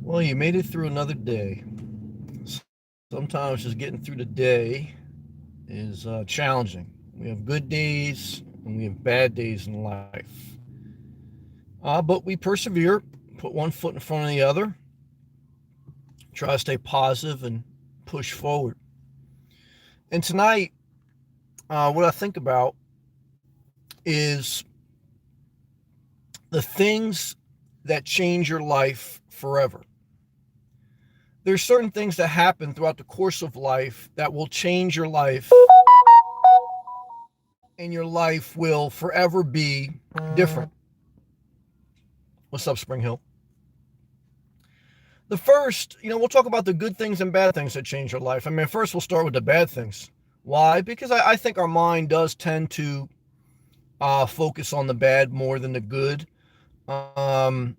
Well, you made it through another day. Sometimes just getting through the day is challenging. We have good days and we have bad days in life. But we persevere, put one foot in front of the other, try to stay positive and push forward. And tonight, what I think about is the things that change your life forever. There's certain things that happen throughout the course of life that will change your life, and your life will forever be different. What's up, Spring Hill? The first, we'll talk about the good things and bad things that change your life. I mean, first we'll start with the bad things. Why? Because I think our mind does tend to focus on the bad more than the good. I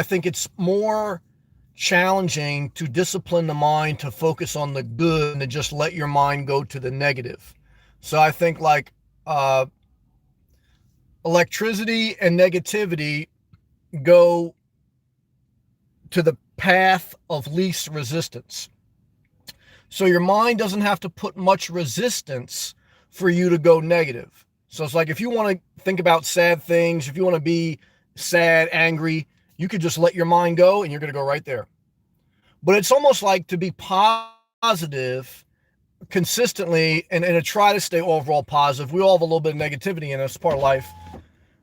think it's more challenging to discipline the mind to focus on the good and to just let your mind go to the negative. So I think uh, electricity and negativity go to the path of least resistance. So your mind doesn't have to put much resistance for you to go negative. So it's like if you want to think about sad things, if you want to be sad, angry, you could just let your mind go and you're going to go right there. But it's almost like to be positive consistently and to try to stay overall positive. We all have a little bit of negativity in us, it's part of life.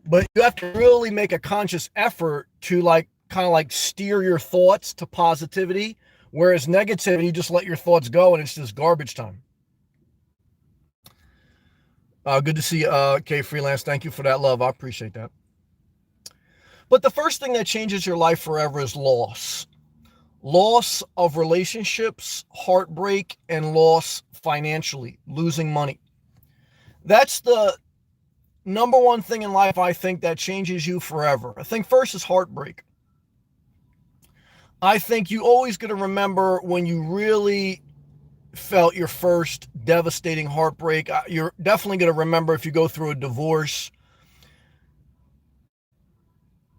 But you have to really make a conscious effort to kind of steer your thoughts to positivity. Whereas negativity, you just let your thoughts go and it's just garbage time. Good to see K Freelance. Thank you for that love. I appreciate that. But the first thing that changes your life forever is loss. Loss of relationships, heartbreak, and loss financially, losing money. That's the number one thing in life I think that changes you forever. I think first is heartbreak. I think you always got to remember when you really felt your first devastating heartbreak. You're definitely going to remember if you go through a divorce.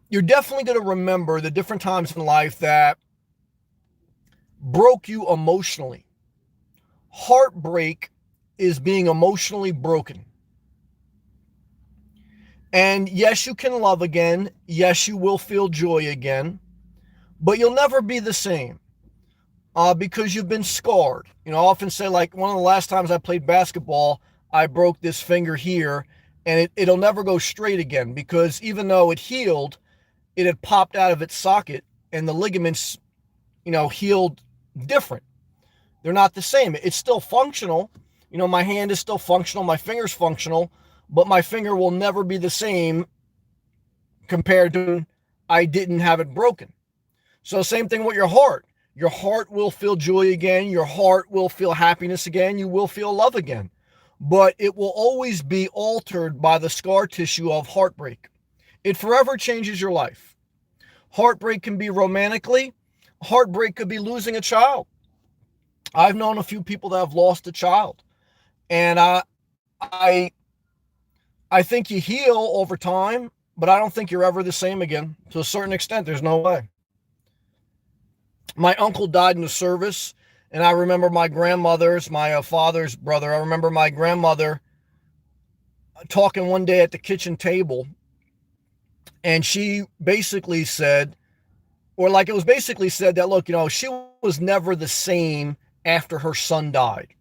You're definitely going to remember the different times in life that broke you emotionally. Heartbreak is being emotionally broken. And yes, you can love again. Yes, you will feel joy again. But you'll never be the same because you've been scarred. I often say, one of the last times I played basketball, I broke this finger here, and it'll never go straight again because even though it healed, it had popped out of its socket, and the ligaments, healed different. They're not the same. It's still functional. My hand is still functional. My finger's functional, but my finger will never be the same compared to I didn't have it broken. So same thing with your heart. Your heart will feel joy again. Your heart will feel happiness again. You will feel love again. But it will always be altered by the scar tissue of heartbreak. It forever changes your life. Heartbreak can be romantically. Heartbreak could be losing a child. I've known a few people that have lost a child. And I think you heal over time, but I don't think you're ever the same again. To a certain extent, there's no way. My uncle died in the service, and I remember my grandmother's, my father's brother. I remember my grandmother talking one day at the kitchen table, and she basically said, it was basically said that, look, she was never the same after her son died.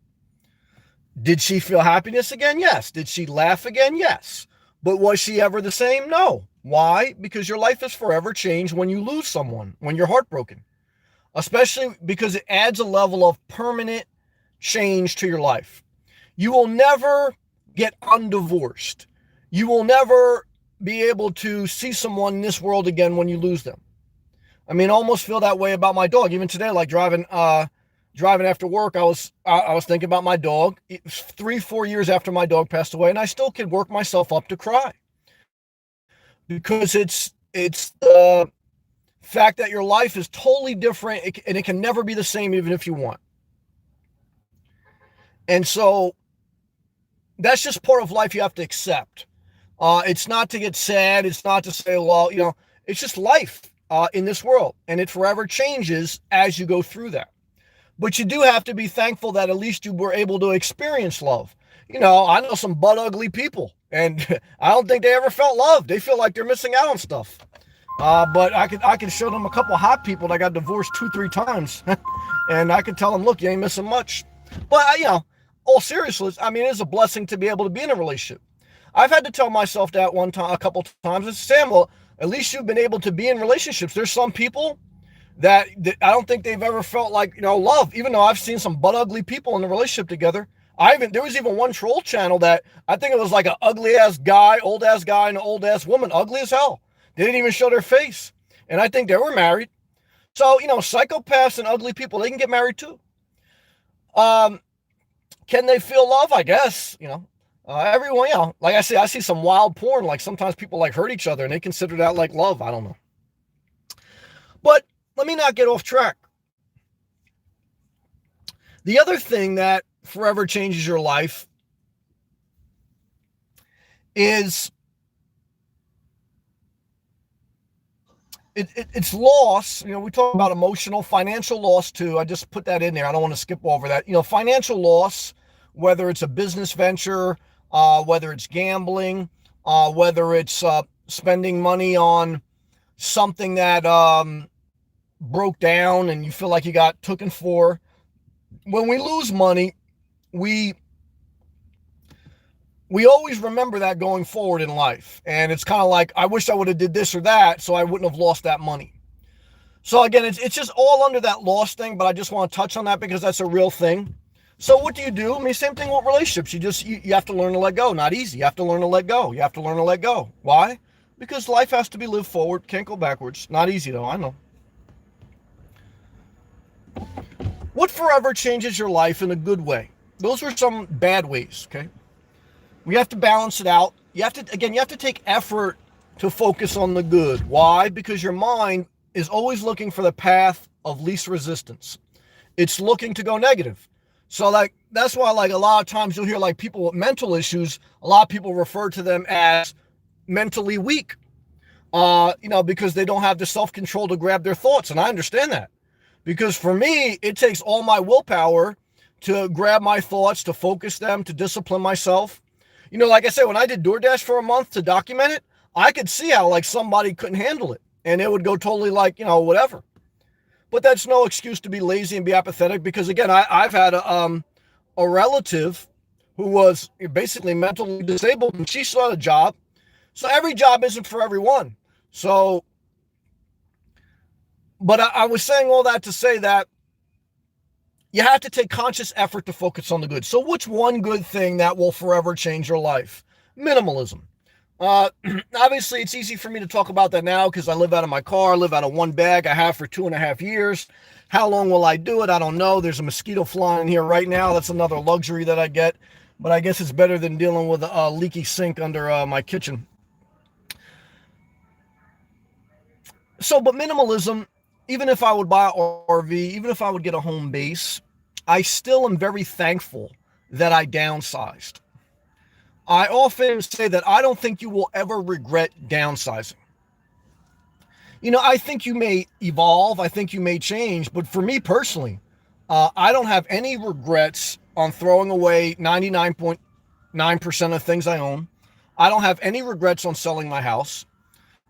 Did she feel happiness again? Yes. Did she laugh again? Yes. But was she ever the same? No. Why? Because your life is forever changed when you lose someone, when you're heartbroken. Especially because it adds a level of permanent change to your life. You will never get undivorced. You will never be able to see someone in this world again when you lose them. I mean, I almost feel that way about my dog. Even today, driving after work, I was thinking about my dog. 3-4 years after my dog passed away, and I still can work myself up to cry because it's the fact that your life is totally different and it can never be the same even if you want. And so that's just part of life you have to accept. It's not to get sad. It's not to say, well, it's just life. in this world, and it forever changes as you go through that. But you do have to be thankful that at least you were able to experience love. I know some butt ugly people, and I don't think they ever felt love. They feel like they're missing out on stuff. But I could show them a couple hot people that got divorced 2-3 times, and I could tell them, look, you ain't missing much. But all seriousness, I mean, it's a blessing to be able to be in a relationship. I've had to tell myself that one time, a couple times. I said, Sam, well, at least you've been able to be in relationships. There's some people that I don't think they've ever felt like, love, even though I've seen some butt ugly people in a relationship together. There was even one troll channel that I think it was like an ugly ass guy, old ass guy, and an old ass woman, ugly as hell. They didn't even show their face. And I think they were married. So, psychopaths and ugly people, they can get married too. Can they feel love? I guess, everyone, like I say, I see some wild porn. Like sometimes people like hurt each other and they consider that like love. I don't know. But let me not get off track. The other thing that forever changes your life is it's loss. We talk about emotional, financial loss too. I just put that in there. I don't want to skip over that. Financial loss, whether it's a business venture, whether it's gambling, whether it's spending money on something that broke down and you feel like you got taken for. When we lose money, we always remember that going forward in life. And it's kind of like, I wish I would have did this or that so I wouldn't have lost that money. So again, it's just all under that loss thing, but I just want to touch on that because that's a real thing. So what do you do? I mean, same thing with relationships. You have to learn to let go. Not easy. You have to learn to let go. You have to learn to let go. Why? Because life has to be lived forward. Can't go backwards. Not easy though, I know. What forever changes your life in a good way? Those are some bad ways, okay? We have to balance it out. You have to take effort to focus on the good. Why? Because your mind is always looking for the path of least resistance. It's looking to go negative. So that's why a lot of times you'll hear people with mental issues, a lot of people refer to them as mentally weak, because they don't have the self-control to grab their thoughts. And I understand that. Because for me, it takes all my willpower to grab my thoughts, to focus them, to discipline myself. Like I said, when I did DoorDash for a month to document it, I could see how somebody couldn't handle it and it would go totally whatever. But that's no excuse to be lazy and be apathetic because again, I've had a relative who was basically mentally disabled and she saw a job. So every job isn't for everyone. So, but I was saying all that to say that you have to take conscious effort to focus on the good. So what's one good thing that will forever change your life? Minimalism. Obviously, it's easy for me to talk about that now because I live out of my car, I live out of one bag. I have for 2.5 years. How long will I do it? I don't know. There's a mosquito flying in here right now. That's another luxury that I get. But I guess it's better than dealing with a leaky sink under my kitchen. So, but minimalism, even if I would buy an RV, even if I would get a home base, I still am very thankful that I downsized. I often say that I don't think you will ever regret downsizing. I think you may evolve, I think you may change, but for me personally, I don't have any regrets on throwing away 99.9% of things I own. I don't have any regrets on selling my house.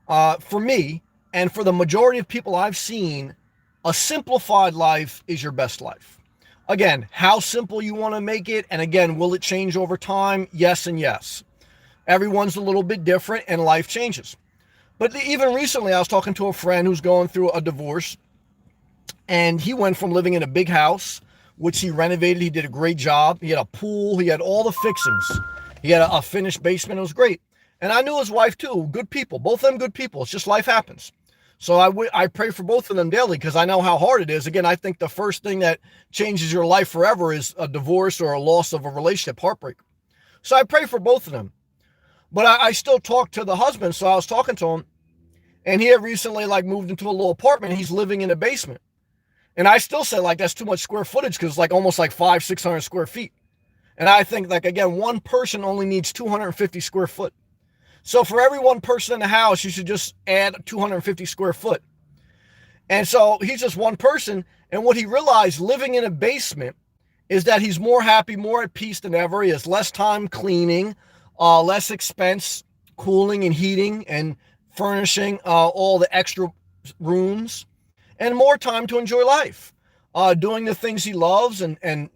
For me, and for the majority of people I've seen, a simplified life is your best life. Again, how simple you want to make it, and again, will it change over time? Yes and yes. Everyone's a little bit different, and life changes. But even recently, I was talking to a friend who's going through a divorce, and he went from living in a big house, which he renovated. He did a great job. He had a pool. He had all the fixings. He had a finished basement. It was great. And I knew his wife too. Good people. Both of them good people. It's just life happens. So I pray for both of them daily because I know how hard it is. Again, I think the first thing that changes your life forever is a divorce or a loss of a relationship, heartbreak. So I pray for both of them. But I still talk to the husband. So I was talking to him, and he had recently moved into a little apartment. He's living in a basement. And I still say that's too much square footage because it's almost 500-600 square feet. And I think again, one person only needs 250 square foot. So for every one person in the house, you should just add 250 square foot. And so he's just one person. And what he realized living in a basement is that he's more happy, more at peace than ever. He has less time cleaning, less expense cooling and heating and furnishing all the extra rooms, and more time to enjoy life, doing the things he loves. And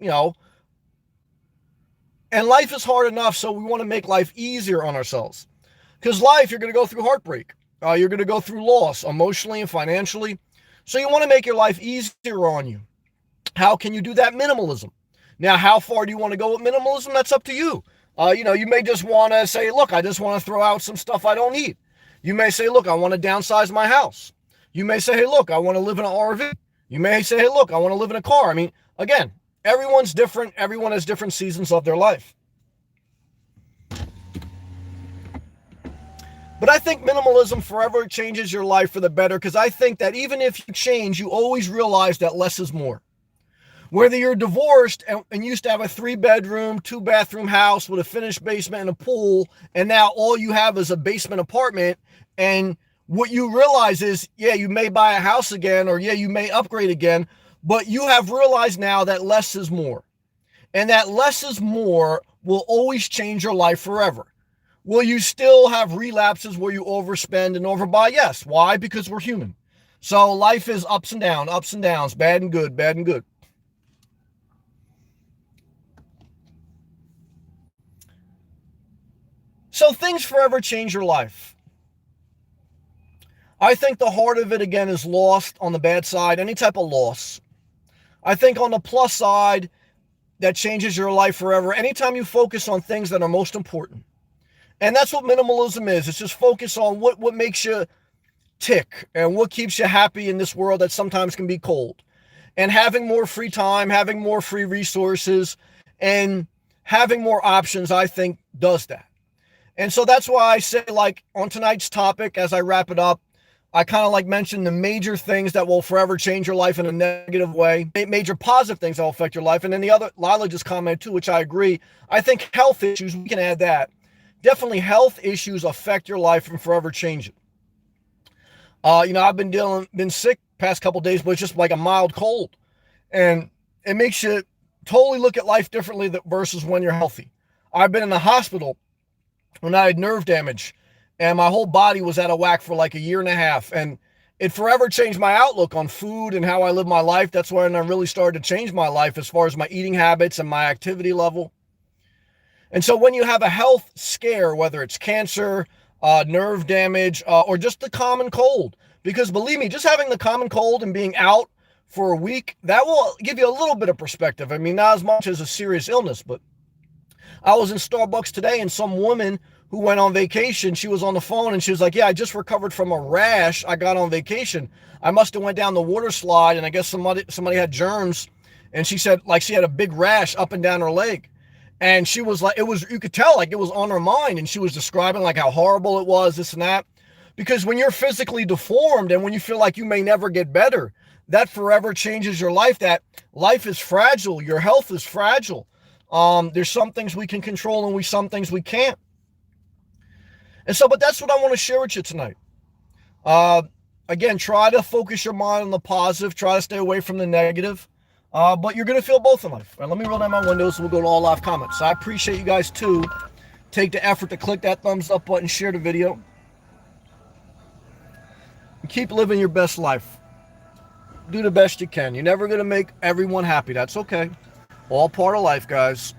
life is hard enough, so we want to make life easier on ourselves. Because life, you're going to go through heartbreak. You're going to go through loss emotionally and financially. So you want to make your life easier on you. How can you do that? Minimalism. Now, how far do you want to go with minimalism? That's up to you. You may just want to say, look, I just want to throw out some stuff I don't need. You may say, look, I want to downsize my house. You may say, hey, look, I want to live in an RV. You may say, hey, look, I want to live in a car. I mean, again, everyone's different. Everyone has different seasons of their life. But I think minimalism forever changes your life for the better, because I think that even if you change, you always realize that less is more. Whether you're divorced and used to have a 3-bedroom, 2-bathroom house with a finished basement and a pool, and now all you have is a basement apartment, and what you realize is, yeah, you may buy a house again, or yeah, you may upgrade again, but you have realized now that less is more. And that less is more will always change your life forever. Will you still have relapses where you overspend and overbuy? Yes. Why? Because we're human. So life is ups and downs, bad and good, bad and good. So things forever change your life. I think the heart of it, again, is lost on the bad side, any type of loss. I think on the plus side, that changes your life forever. Anytime you focus on things that are most important. And that's what minimalism is. It's just focus on what makes you tick and what keeps you happy in this world that sometimes can be cold. And having more free time, having more free resources, and having more options, I think, does that. And so that's why I say, like, on tonight's topic, as I wrap it up, I kind of like mentioned the major things that will forever change your life in a negative way, major positive things that will affect your life. And then the other, Lila just commented too, which I agree. I think health issues, we can add that. Definitely health issues affect your life and forever change it. I've been sick past couple of days, but it's just like a mild cold. And it makes you totally look at life differently versus when you're healthy. I've been in the hospital when I had nerve damage, and my whole body was out of whack for like a year and a half. And it forever changed my outlook on food and how I live my life. That's when I really started to change my life as far as my eating habits and my activity level. And so when you have a health scare, whether it's cancer, nerve damage, or just the common cold, because believe me, just having the common cold and being out for a week, that will give you a little bit of perspective. I mean, not as much as a serious illness, but I was in Starbucks today, and some woman who went on vacation, she was on the phone and she was like, yeah, I just recovered from a rash I got on vacation. I must have went down the water slide, and I guess somebody had germs, and she said like she had a big rash up and down her leg. And she was like, you could tell like it was on her mind, and she was describing like how horrible it was, this and that. Because when you're physically deformed and when you feel like you may never get better, that forever changes your life. That life is fragile. Your health is fragile. There's some things we can control and some things we can't. And so, but that's what I want to share with you tonight. Again, try to focus your mind on the positive. Try to stay away from the negative. But you're going to feel both in life. All right, let me roll down my windows and we'll go to all live comments. So I appreciate you guys too. Take the effort to click that thumbs up button, share the video. And keep living your best life. Do the best you can. You're never going to make everyone happy. That's okay. All part of life, guys.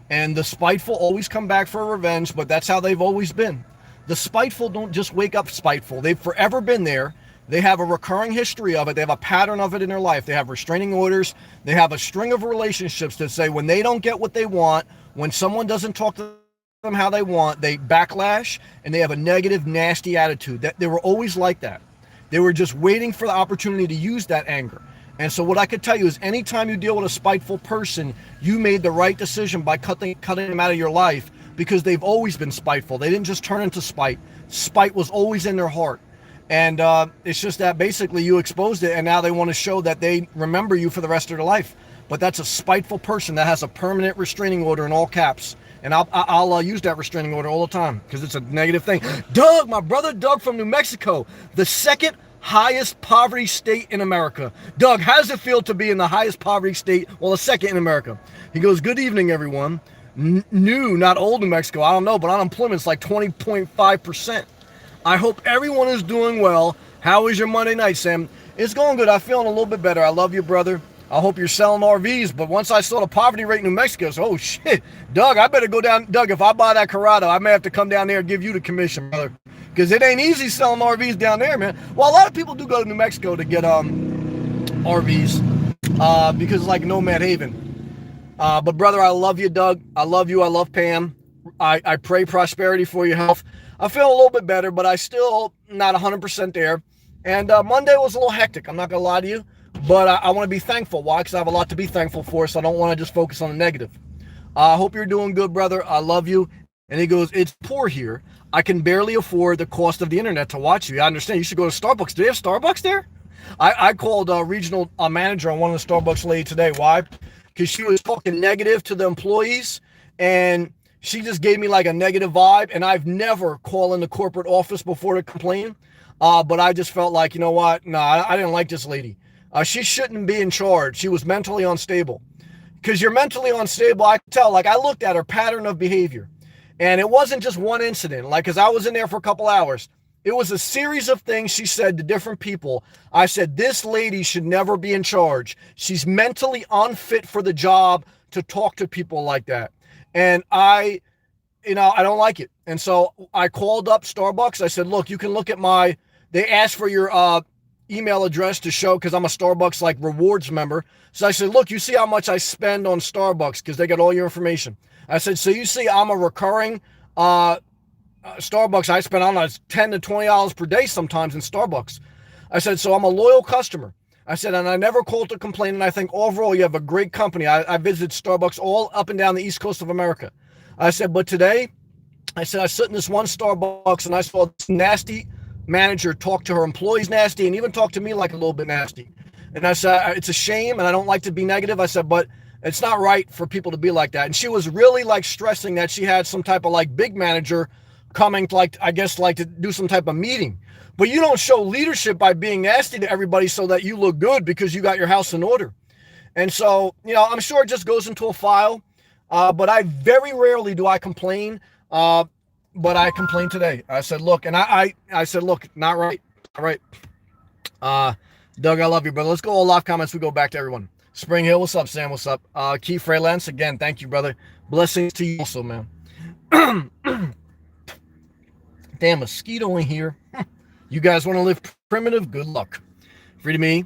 And the spiteful always come back for revenge, but that's how they've always been. The spiteful don't just wake up spiteful. They've forever been there. They have a recurring history of it. They have a pattern of it in their life. They have restraining orders. They have a string of relationships that say when they don't get what they want, when someone doesn't talk to them how they want, they backlash, and they have a negative, nasty attitude. That they were always like that. They were just waiting for the opportunity to use that anger. And so what I could tell you is anytime you deal with a spiteful person, you made the right decision by cutting them out of your life, because they've always been spiteful. They didn't just turn into spite. Spite was always in their heart. And it's just that basically you exposed it, and now they want to show that they remember you for the rest of their life. But that's a spiteful person that has a permanent restraining order in all caps. And I'll use that restraining order all the time because it's a negative thing. Doug, my brother Doug from New Mexico, the second highest poverty state in America. Doug, how does it feel to be in the highest poverty state? Well, the second in America. He goes, good evening, everyone. New, not old New Mexico, I don't know, but unemployment's like 20.5%. I hope everyone is doing well. How was your Monday night, Sam? It's going good. I'm feeling a little bit better. I love you, brother. I hope you're selling RVs, but once I saw the poverty rate in New Mexico, so, oh shit, Doug, I better go down. Doug, if I buy that Corrado, I may have to come down there and give you the commission, brother, because it ain't easy selling RVs down there, man. Well, a lot of people do go to New Mexico to get RVs because it's like Nomad Haven. But brother, I love you, Doug. I love you. I love Pam. I pray prosperity for your health. I feel a little bit better, but I still not 100% there. And Monday was a little hectic. I'm not going to lie to you. But I want to be thankful. Why? Because I have a lot to be thankful for, so I don't want to just focus on the negative. I hope you're doing good, brother. I love you. And he goes, it's poor here. I can barely afford the cost of the internet to watch you. I understand. You should go to Starbucks. Do they have Starbucks there? I called a regional manager on one of the Starbucks lady today. Why? Because she was talking negative to the employees, and she just gave me like a negative vibe. And I've never called in the corporate office before to complain. But I just felt like, you know what? No, I didn't like this lady. She shouldn't be in charge. She was mentally unstable. Because you're mentally unstable, I could tell. Like, I looked at her pattern of behavior. And it wasn't just one incident. Like, because I was in there for a couple hours. It was a series of things she said to different people. I said, this lady should never be in charge. She's mentally unfit for the job to talk to people like that. And I don't like it. And so I called up Starbucks. I said, look, you can look at they asked for your email address to show, because I'm a Starbucks like rewards member. So I said, look, you see how much I spend on Starbucks because they got all your information. I said, so you see I'm a recurring Starbucks. I spend, I don't know, it's $10 to $20 per day sometimes in Starbucks. I said, so I'm a loyal customer. I said, and I never called to complain. And I think overall you have a great company. I visited Starbucks all up and down the East Coast of America. I said, but today, I said, I sit in this one Starbucks and I saw this nasty manager talk to her employees nasty and even talk to me like a little bit nasty. And I said, it's a shame and I don't like to be negative. I said, but it's not right for people to be like that. And she was really like stressing that she had some type of like big manager coming to like, I guess, like to do some type of meeting. But you don't show leadership by being nasty to everybody so that you look good because you got your house in order. And so, I'm sure it just goes into a file. But I very rarely do I complain. But I complained today. I said, look, and I said, look, not right. All right. Doug, I love you, brother. Let's go all live comments. We go back to everyone. Spring Hill, what's up, Sam? What's up? Keith Freelance, again, thank you, brother. Blessings to you also, man. Damn mosquito in here. You guys want to live primitive? Good luck. Free to me.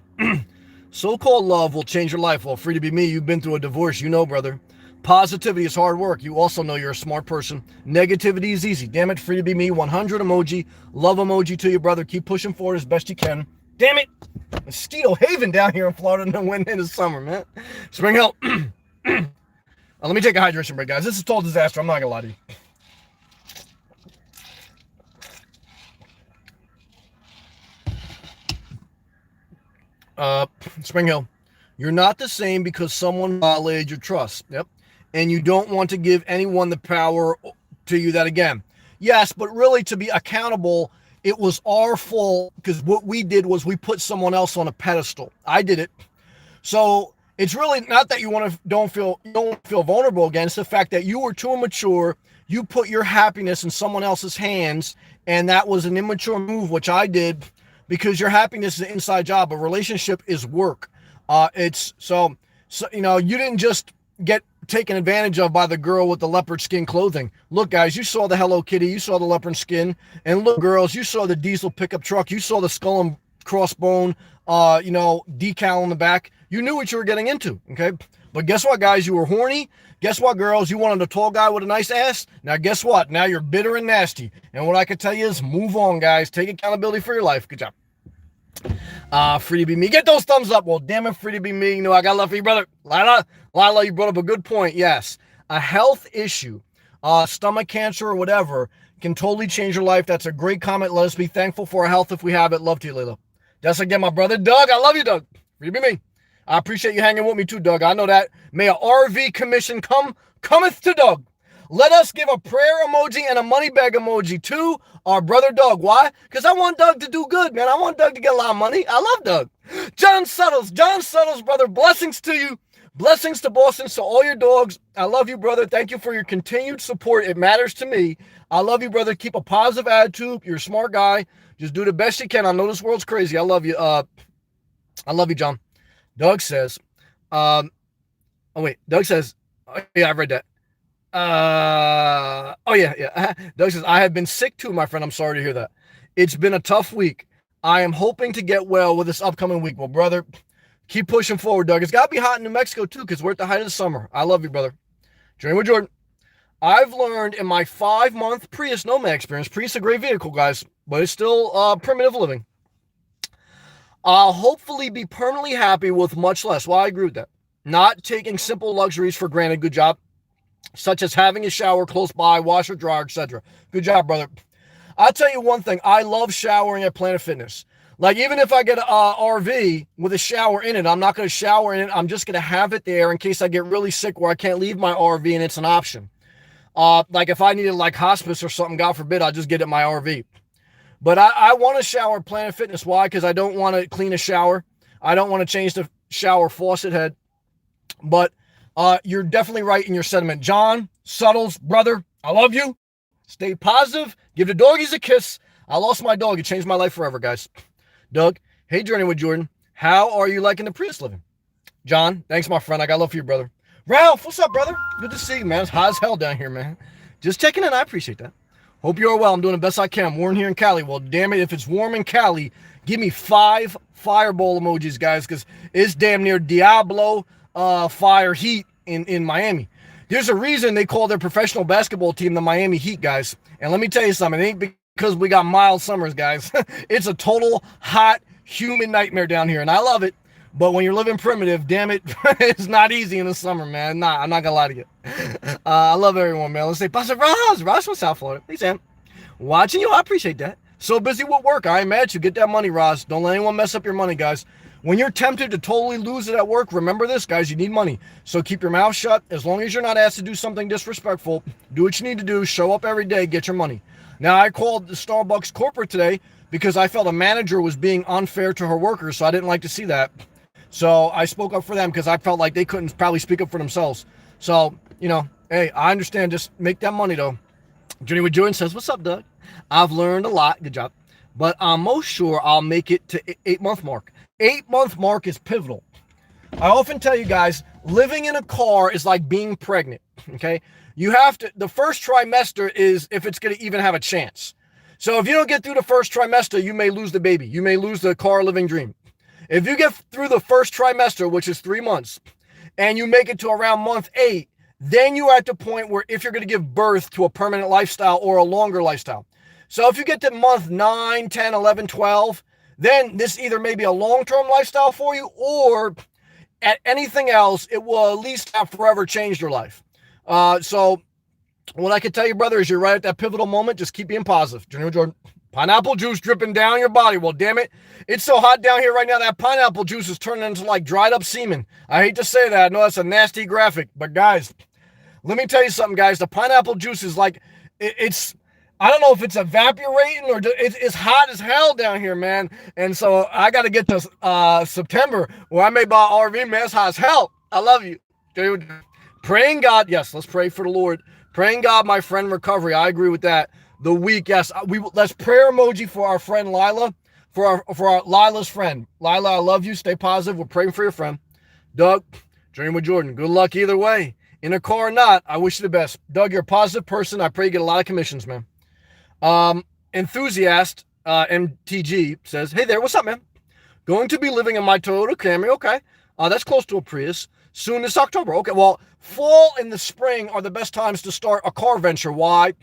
So-called love will change your life. Well, free to be me. You've been through a divorce. You know, brother. Positivity is hard work. You also know you're a smart person. Negativity is easy. Damn it, free to be me. 100 emoji. Love emoji to you, brother. Keep pushing forward as best you can. Damn it. Mosquito Haven down here in Florida in the summer, man. Spring Hill. Let me take a hydration break, guys. This is a total disaster. I'm not going to lie to you. Spring Hill. You're not the same because someone violated your trust. Yep. And you don't want to give anyone the power to you that again. Yes, but really to be accountable, it was our fault because what we did was we put someone else on a pedestal. I did it. So it's really not that you don't feel vulnerable again. It's the fact that you were too immature. You put your happiness in someone else's hands, and that was an immature move, which I did, because your happiness is an inside job. A relationship is work. It's so you didn't just get taken advantage of by the girl with the leopard skin clothing. Look, guys, you saw the Hello Kitty, you saw the leopard skin, and look, girls, you saw the diesel pickup truck, you saw the skull and crossbone, decal on the back. You knew what you were getting into, okay? But guess what, guys? You were horny. Guess what, girls? You wanted a tall guy with a nice ass. Now, guess what? Now you're bitter and nasty. And what I can tell you is move on, guys. Take accountability for your life. Good job. Free to be me. Get those thumbs up. Well, damn it, free to be me. You know, I got love for you, brother. Lila, you brought up a good point. Yes. A health issue, stomach cancer or whatever, can totally change your life. That's a great comment. Let us be thankful for our health if we have it. Love to you, Lila. That's again my brother, Doug. I love you, Doug. Free to be me. I appreciate you hanging with me too, Doug. I know that. May a RV commission cometh to Doug. Let us give a prayer emoji and a money bag emoji to our brother Doug. Why? Because I want Doug to do good, man. I want Doug to get a lot of money. I love Doug. John Suttles, brother, blessings to you. Blessings to Boston, to all your dogs. I love you, brother. Thank you for your continued support. It matters to me. I love you, brother. Keep a positive attitude. You're a smart guy. Just do the best you can. I know this world's crazy. I love you. I love you, John. Doug says, Doug says, oh, yeah, I read that. Yeah. Doug says, I have been sick too, my friend. I'm sorry to hear that. It's been a tough week. I am hoping to get well with this upcoming week. Well, brother, keep pushing forward, Doug. It's got to be hot in New Mexico, too, because we're at the height of the summer. I love you, brother. Journey with Jordan. I've learned in my 5-month Prius Nomad experience, Prius is a great vehicle, guys, but it's still primitive living. I'll hopefully be permanently happy with much less. Well, I agree with that. Not taking simple luxuries for granted. Good job. Such as having a shower close by, washer, dryer, etc. Good job, brother. I'll tell you one thing. I love showering at Planet Fitness. Like, even if I get an RV with a shower in it, I'm not going to shower in it. I'm just going to have it there in case I get really sick where I can't leave my RV and it's an option. Like, if I needed, like, hospice or something, God forbid, I'll just get it in my RV. But I want to shower at Planet Fitness. Why? Because I don't want to clean a shower. I don't want to change the shower faucet head. But you're definitely right in your sentiment. John Suttles, brother, I love you. Stay positive. Give the doggies a kiss. I lost my dog. It changed my life forever, guys. Doug, hey, Journey with Jordan. How are you liking the Prius living? John, thanks, my friend. I got love for you, brother. Ralph, what's up, brother? Good to see you, man. It's hot as hell down here, man. Just checking in. I appreciate that. Hope you're well. I'm doing the best I can. Warm here in Cali. Well, damn it, if it's warm in Cali, give me 5 fireball emojis, guys, because it's damn near Diablo fire heat in Miami. There's a reason they call their professional basketball team the Miami Heat, guys. And let me tell you something. It ain't because we got mild summers, guys. It's a total hot, humid nightmare down here, and I love it. But when you're living primitive, damn it, it's not easy in the summer, man. Nah, I'm not going to lie to you. I love everyone, man. Let's say, Pastor Ross. Ross from South Florida. Hey, Sam. Watching you, I appreciate that. So busy with work. I ain't mad at you. Get that money, Ross. Don't let anyone mess up your money, guys. When you're tempted to totally lose it at work, remember this, guys. You need money. So keep your mouth shut. As long as you're not asked to do something disrespectful, do what you need to do. Show up every day. Get your money. Now, I called the Starbucks corporate today because I felt a manager was being unfair to her workers, so I didn't like to see that. So I spoke up for them because I felt like they couldn't probably speak up for themselves. So, hey, I understand. Just make that money, though. Journey with Jordan says, what's up, Doug? I've learned a lot. Good job. But I'm most sure I'll make it to 8-month mark. 8-month mark is pivotal. I often tell you guys, living in a car is like being pregnant, okay? You have to, the first trimester is if it's going to even have a chance. So if you don't get through the first trimester, you may lose the baby. You may lose the car living dream. If you get through the first trimester, which is 3 months, and you make it to around month 8, then you're at the point where if you're going to give birth to a permanent lifestyle or a longer lifestyle. So if you get to month 9, 10, 11, 12, then this either may be a long-term lifestyle for you or at anything else, it will at least have forever changed your life. So what I can tell you, brother, is you're right at that pivotal moment. Just keep being positive. Jordan, pineapple juice dripping down your body. Well, damn it. It's so hot down here right now that pineapple juice is turning into like dried up semen. I hate to say that. I know that's a nasty graphic, but guys, let me tell you something, guys. The pineapple juice is like, it's, I don't know if it's evaporating or it's hot as hell down here, man. And so I got to get to September where I may buy an RV, man. It's hot as hell. I love you. Dude, praying God. Yes, let's pray for the Lord. Praying God, my friend, recovery. I agree with that. The week, yes. Let's prayer emoji for our friend Lila, for our Lila's friend. Lila, I love you. Stay positive. We're praying for your friend. Doug, Dream with Jordan. Good luck either way. In a car or not, I wish you the best. Doug, you're a positive person. I pray you get a lot of commissions, man. Enthusiast, MTG says, hey there, what's up, man? Going to be living in my Toyota Camry. Okay. That's close to a Prius. Soon this October. Okay. Well, fall and the spring are the best times to start a car venture. Why?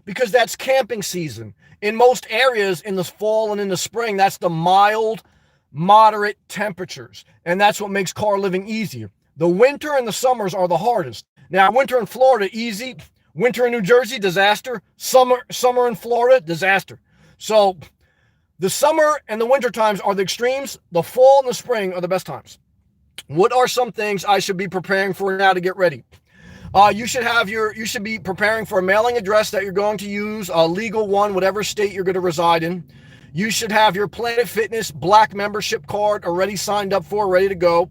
Because that's camping season. In most areas in the fall and in the spring, that's the mild, moderate temperatures. And that's what makes car living easier. The winter and the summers are the hardest. Now, winter in Florida, easy. Winter in New Jersey, disaster. Summer in Florida, disaster. So the summer and the winter times are the extremes. The fall and the spring are the best times. What are some things I should be preparing for now to get ready? You should be preparing for a mailing address that you're going to use, a legal one, whatever state you're going to reside in. You should have your Planet Fitness Black membership card already signed up for, ready to go.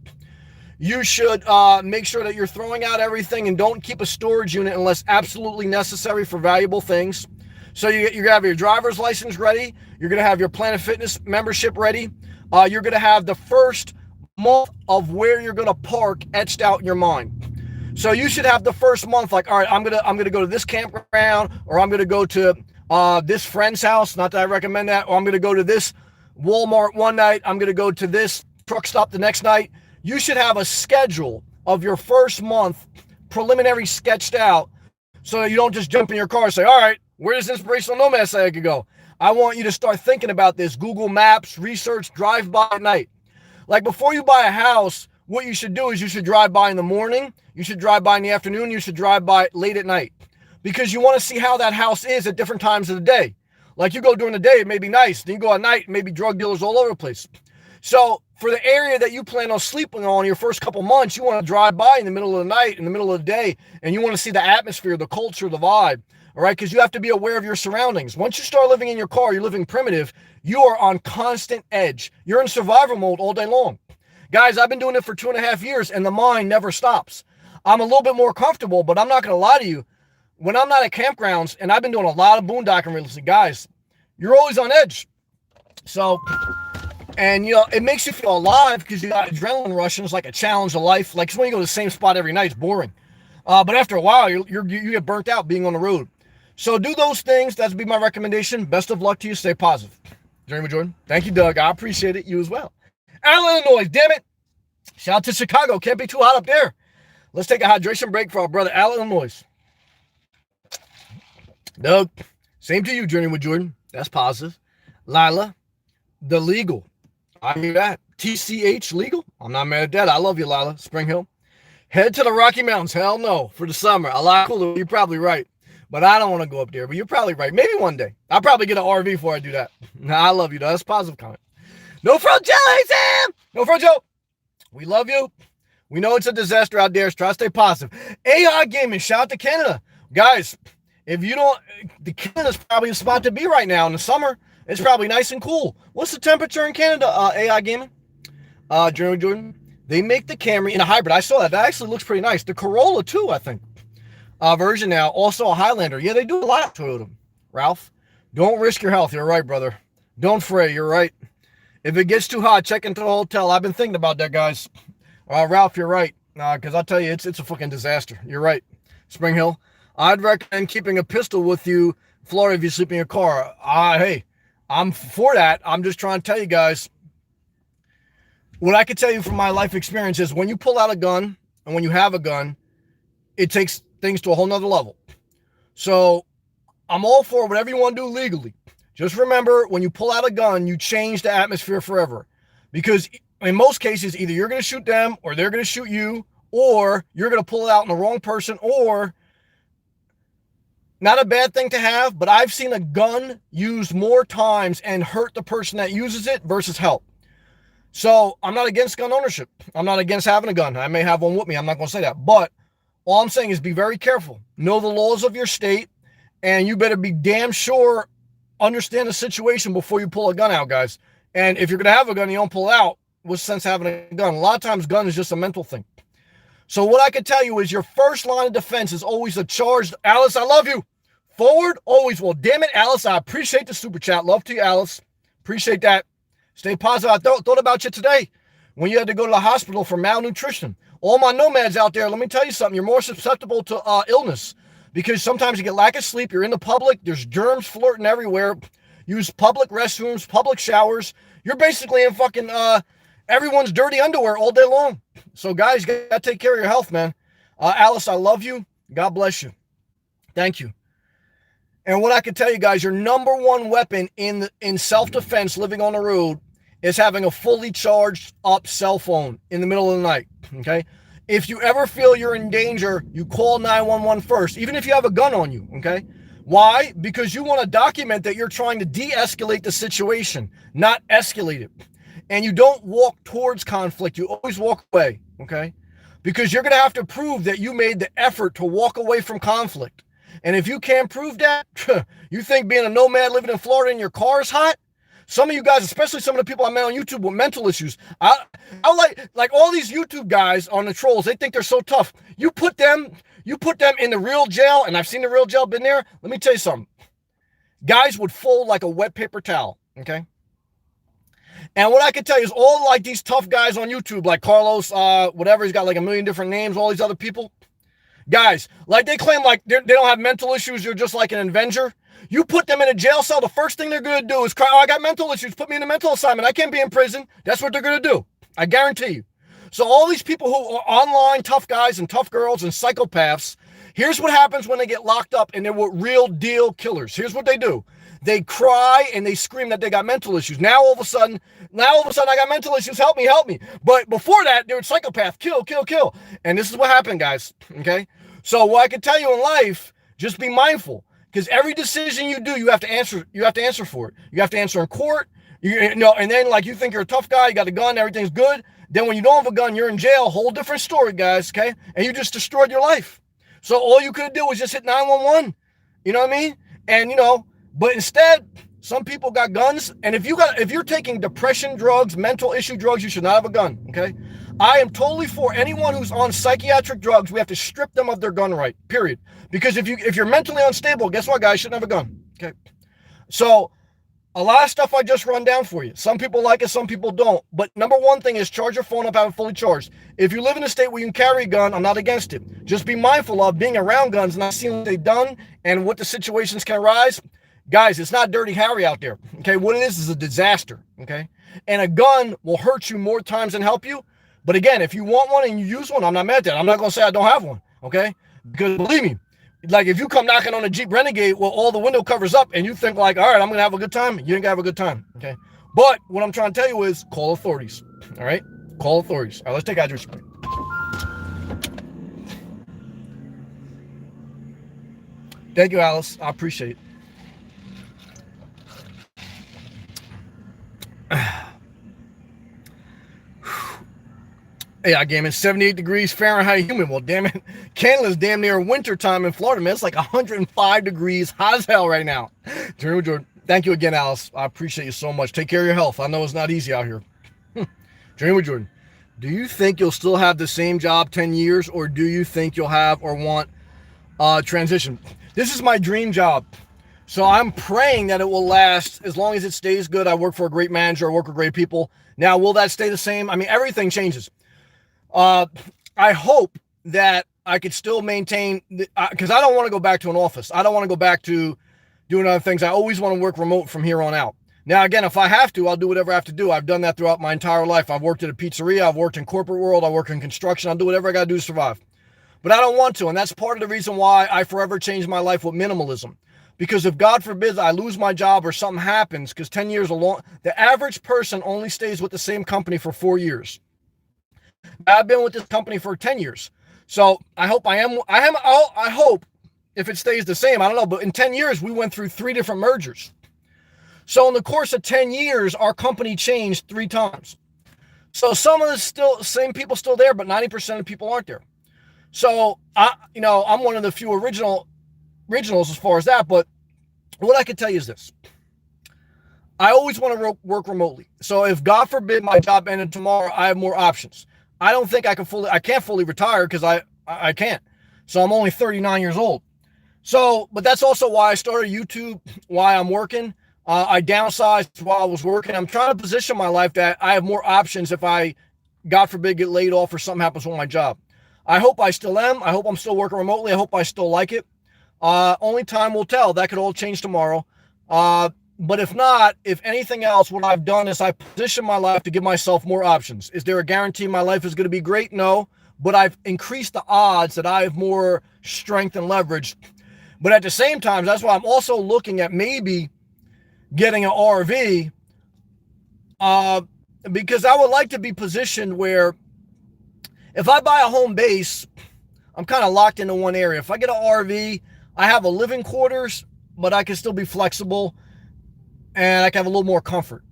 You should make sure that you're throwing out everything and don't keep a storage unit unless absolutely necessary for valuable things. So you're going to have your driver's license ready. You're going to have your Planet Fitness membership ready. You're going to have the first month of where you're going to park etched out in your mind. So you should have the first month like, all right, I'm gonna go to this campground, or I'm gonna go to this friend's house. Not that I recommend that. Or I'm gonna go to this Walmart one night. I'm gonna go to this truck stop the next night. You should have a schedule of your first month, preliminary sketched out, so that you don't just jump in your car and say, all right, where does Inspirational Nomad say I could go? I want you to start thinking about this. Google Maps, research, drive by at night. Like before you buy a house, what you should do is you should drive by in the morning, you should drive by in the afternoon, you should drive by late at night, because you want to see how that house is at different times of the day. Like you go during the day, it may be nice. Then you go at night, maybe drug dealers all over the place. So for the area that you plan on sleeping on your first couple months, you want to drive by in the middle of the night, in the middle of the day, and you want to see the atmosphere, the culture, the vibe. All right, because you have to be aware of your surroundings. Once you start living in your car, you're living primitive, you are on constant edge. You're in survival mode all day long. Guys, I've been doing it for 2.5 years, and the mind never stops. I'm a little bit more comfortable, but I'm not going to lie to you. When I'm not at campgrounds, and I've been doing a lot of boondocking recently, guys, you're always on edge. So, and it makes you feel alive because you got adrenaline rush, and it's like a challenge of life. Like, when you go to the same spot every night, it's boring. But after a while, you get burnt out being on the road. So do those things. That'd be my recommendation. Best of luck to you. Stay positive. Journey with Jordan. Thank you, Doug. I appreciate it. You as well. Allen, Illinois, damn it. Shout out to Chicago. Can't be too hot up there. Let's take a hydration break for our brother, Allen, Illinois. Doug, same to you, Journey with Jordan. That's positive. Lila, the legal. I hear that. TCH legal. I'm not mad at that. I love you, Lila. Spring Hill. Head to the Rocky Mountains. Hell no. For the summer. A lot cooler. You're probably right. But I don't want to go up there. But you're probably right. Maybe one day. I'll probably get an RV before I do that. Nah, I love you, though. That's a positive comment. No Fro Jelly, Sam! No Fro Joe! We love you. We know it's a disaster out there. So try to stay positive. AI Gaming, shout out to Canada. Guys, if you don't, the Canada's probably a spot to be right now in the summer. It's probably nice and cool. What's the temperature in Canada, AI Gaming? Journey with Jordan. They make the Camry in a hybrid. I saw that. That actually looks pretty nice. The Corolla, too, I think. Version now. Also a Highlander. Yeah, they do a lot to Toyota. Ralph, don't risk your health. You're right, brother. Don't fray. You're right. If it gets too hot, check into the hotel. I've been thinking about that, guys. Ralph, you're right. Because I'll tell you, it's a fucking disaster. You're right. Spring Hill. I'd recommend keeping a pistol with you, Florida, if you sleep in your car. Hey, I'm for that. I'm just trying to tell you guys. What I can tell you from my life experience is when you pull out a gun and when you have a gun, it takes things to a whole nother level. So I'm all for whatever you want to do legally. Just remember, when you pull out a gun, you change the atmosphere forever. Because in most cases, either you're going to shoot them or they're going to shoot you, or you're going to pull it out on the wrong person, or not a bad thing to have, but I've seen a gun used more times and hurt the person that uses it versus help. So I'm not against gun ownership. I'm not against having a gun. I may have one with me. I'm not going to say that. But all I'm saying is be very careful. Know the laws of your state, and you better be damn sure understand the situation before you pull a gun out, guys. And if you're going to have a gun, you don't pull it out. What's the sense of having a gun? A lot of times, gun is just a mental thing. So what I can tell you is your first line of defense is always a charged. Alice, I love you. Forward, always. Well, damn it, Alice. I appreciate the super chat. Love to you, Alice. Appreciate that. Stay positive. I thought about you today when you had to go to the hospital for malnutrition. All my nomads out there, let me tell you something. You're more susceptible to illness because sometimes you get lack of sleep. You're in the public. There's germs flirting everywhere. Use public restrooms, public showers. You're basically in fucking everyone's dirty underwear all day long. So, guys, you got to take care of your health, man. Alice, I love you. God bless you. Thank you. And what I can tell you guys, your number one weapon in self-defense living on the road is having a fully charged up cell phone in the middle of the night, okay? If you ever feel you're in danger, you call 911 first, even if you have a gun on you, okay? Why? Because you want to document that you're trying to de-escalate the situation, not escalate it. And you don't walk towards conflict. You always walk away, okay? because you're going to have to prove that you made the effort to walk away from conflict. And if you can't prove that, you think being a nomad living in Florida in your car is hot? Some of you guys, especially some of the people I met on YouTube with mental issues, I like all these YouTube guys on the trolls, they think they're so tough. You put them in the real jail, and I've seen the real jail, been there. Let me tell you something. Guys would fold like a wet paper towel, okay? And what I can tell you is all like these tough guys on YouTube, like Carlos, whatever, he's got like a million different names, all these other people. Guys, like they claim like they don't have mental issues, they're just like an Avenger. You put them in a jail cell, the first thing they're going to do is cry, oh, I got mental issues, put me in a mental assignment, I can't be in prison. That's what they're going to do. I guarantee you. So all these people who are online tough guys and tough girls and psychopaths, here's what happens when they get locked up and they're real deal killers. Here's what they do. They cry and they scream that they got mental issues. Now all of a sudden, I got mental issues. Help me, help me. But before that, they're a psychopath. Kill, kill, kill. And this is what happened, guys. Okay? So what I can tell you in life, just be mindful. Because every decision you do, you have to answer for it. You have to answer in court. You know, and then like you think you're a tough guy, you got a gun, everything's good. Then when you don't have a gun, you're in jail. Whole different story, guys, okay? And you just destroyed your life. So all you could do was just hit 911. You know what I mean? And you know, but instead, some people got guns. And if you're taking depression drugs, mental issue drugs, you should not have a gun. Okay. I am totally for anyone who's on psychiatric drugs. We have to strip them of their gun right, period. Because if you're mentally unstable, guess what, guys? You shouldn't have a gun. Okay. So a lot of stuff I just run down for you. Some people like it, some people don't. But number one thing is charge your phone up, have it fully charged. If you live in a state where you can carry a gun, I'm not against it. Just be mindful of being around guns, not seeing what they've done and what the situations can arise. Guys, it's not Dirty Harry out there. Okay. What it is a disaster. Okay. And a gun will hurt you more times than help you. But again, if you want one and you use one, I'm not mad at that. I'm not going to say I don't have one. Okay. Because believe me, like if you come knocking on a Jeep Renegade with all the window covers up and you think like, all right, I'm going to have a good time. You ain't going to have a good time. Okay. But what I'm trying to tell you is call authorities. All right. Call authorities. All right. Let's take address. Thank you, Alice. I appreciate it. Hey, I gave it 78 degrees Fahrenheit humid. Well, damn it. Canada's damn near winter time in Florida, man. It's like 105 degrees, hot as hell right now. Jordan, thank you again, Alice. I appreciate you so much. Take care of your health. I know it's not easy out here. Dream with Jordan. Do you think you'll still have the same job 10 years, or do you think you'll have or want transition? This is my dream job. So I'm praying that it will last as long as it stays good. I work for a great manager. I work with great people. Now, will that stay the same? I mean, everything changes. I hope that I could still maintain, because I don't want to go back to an office. I don't want to go back to doing other things. I always want to work remote from here on out. Now, again, if I have to, I'll do whatever I have to do. I've done that throughout my entire life. I've worked at a pizzeria. I've worked in corporate world. I work in construction. I'll do whatever I got to do to survive. But I don't want to. And that's part of the reason why I forever changed my life with minimalism. Because if God forbid I lose my job or something happens, because 10 years alone, the average person only stays with the same company for 4 years. I've been with this company for 10 years. So I hope I hope if it stays the same, I don't know, but in 10 years, we went through 3 different mergers. So in the course of 10 years, our company changed 3 times. So some of the same people still there, but 90% of people aren't there. So I'm one of the few originals as far as that. But what I can tell you is this. I always want to work remotely. So if God forbid my job ended tomorrow, I have more options. I don't think I can't fully retire because I can't. So I'm only 39 years old. So, but that's also why I started YouTube, why I'm working. I downsized while I was working. I'm trying to position my life that I have more options if I, God forbid, get laid off or something happens with my job. I hope I still am. I hope I'm still working remotely. I hope I still like it. Only time will tell. That could all change tomorrow. But if not, if anything else, what I've done is I position my life to give myself more options. Is there a guarantee my life is going to be great? No. But I've increased the odds that I have more strength and leverage. But at the same time, that's why I'm also looking at maybe getting an RV, because I would like to be positioned where if I buy a home base, I'm kind of locked into one area. If I get an RV, I have a living quarters, but I can still be flexible and I can have a little more comfort.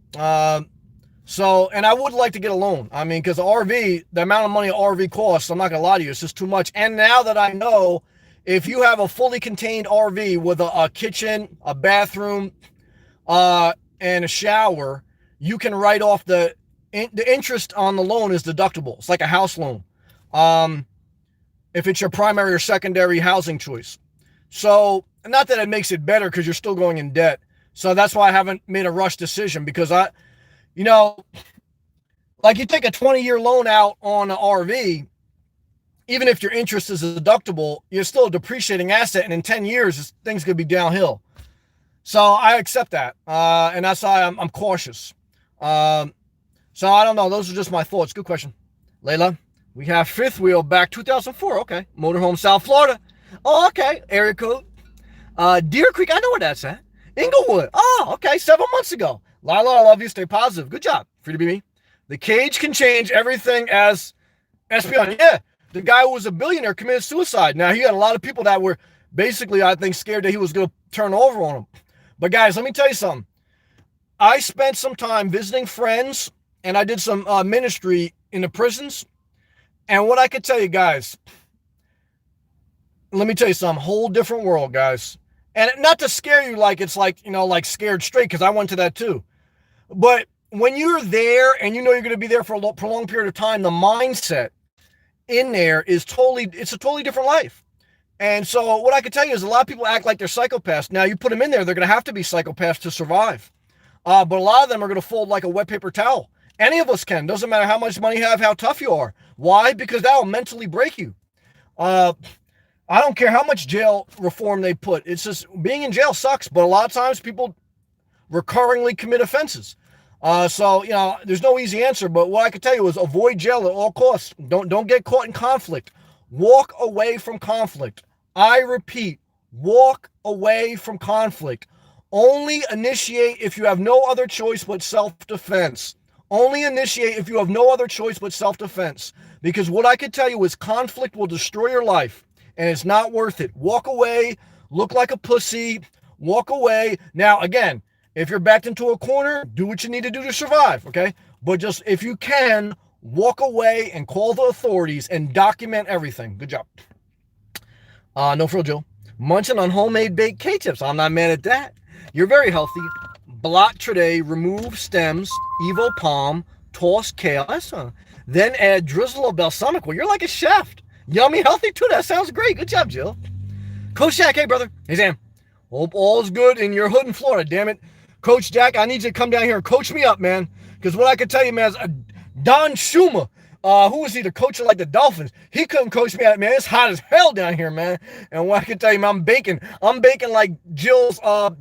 So, and I would like to get a loan. I mean, because RV, the amount of money an RV costs, I'm not going to lie to you, it's just too much. And now that I know, if you have a fully contained RV with a kitchen, a bathroom, and a shower, you can write off the interest on the loan is deductible. It's like a house loan. If it's your primary or secondary housing choice. So, not that it makes it better because you're still going in debt. So that's why I haven't made a rush decision because you know, like you take a 20-year loan out on an RV, even if your interest is deductible, you're still a depreciating asset. And in 10 years, things could be downhill. So I accept that. And that's why I'm cautious. So I don't know. Those are just my thoughts. Good question. Layla, we have Fifth Wheel back 2004. Okay. Motorhome, South Florida. Oh, okay. Area code. Deer Creek. I know where that's at. Inglewood. Oh, okay. 7 months ago. Lila, I love you. Stay positive. Good job. Free to be me. The cage can change everything as Espion. Yeah. The guy who was a billionaire committed suicide. Now, he had a lot of people that were basically, I think, scared that he was going to turn over on him. But guys, let me tell you something. I spent some time visiting friends and I did some ministry in the prisons. And what I could tell you guys, let me tell you something, whole different world, guys. And not to scare you like it's like, like Scared Straight, because I went to that too. But when you're there and you know you're going to be there for a prolonged period of time, the mindset in there is it's a totally different life. And so what I can tell you is a lot of people act like they're psychopaths. Now you put them in there, they're going to have to be psychopaths to survive. But a lot of them are going to fold like a wet paper towel. Any of us can. Doesn't matter how much money you have, how tough you are. Why? Because that will mentally break you. I don't care how much jail reform they put. It's just being in jail sucks. But a lot of times people recurringly commit offenses. So, there's no easy answer. But what I can tell you is avoid jail at all costs. Don't get caught in conflict. Walk away from conflict. I repeat, walk away from conflict. Only initiate if you have no other choice but self-defense. Only initiate if you have no other choice but self-defense. Because what I can tell you is conflict will destroy your life. And it's not worth it. Walk away. Look like a pussy. Walk away. Now, again, if you're backed into a corner, do what you need to do to survive, okay? But just, if you can, walk away and call the authorities and document everything. Good job. No frill, Joe. Munching on homemade baked K-tips. I'm not mad at that. You're very healthy. Block today, remove stems, Evo Palm, toss kale. Then add drizzle of balsamic. Well, you're like a chef. Yummy, healthy too. That sounds great. Good job, Jill. Coach Jack, hey, brother. Hey, Sam. Hope all's good in your hood in Florida, damn it. Coach Jack, I need you to come down here and coach me up, man. Because what I can tell you, man, is Don Shuma, who was he, the coach of like the Dolphins? He couldn't coach me up, man. It's hot as hell down here, man. And what I can tell you, man, I'm baking like Jill's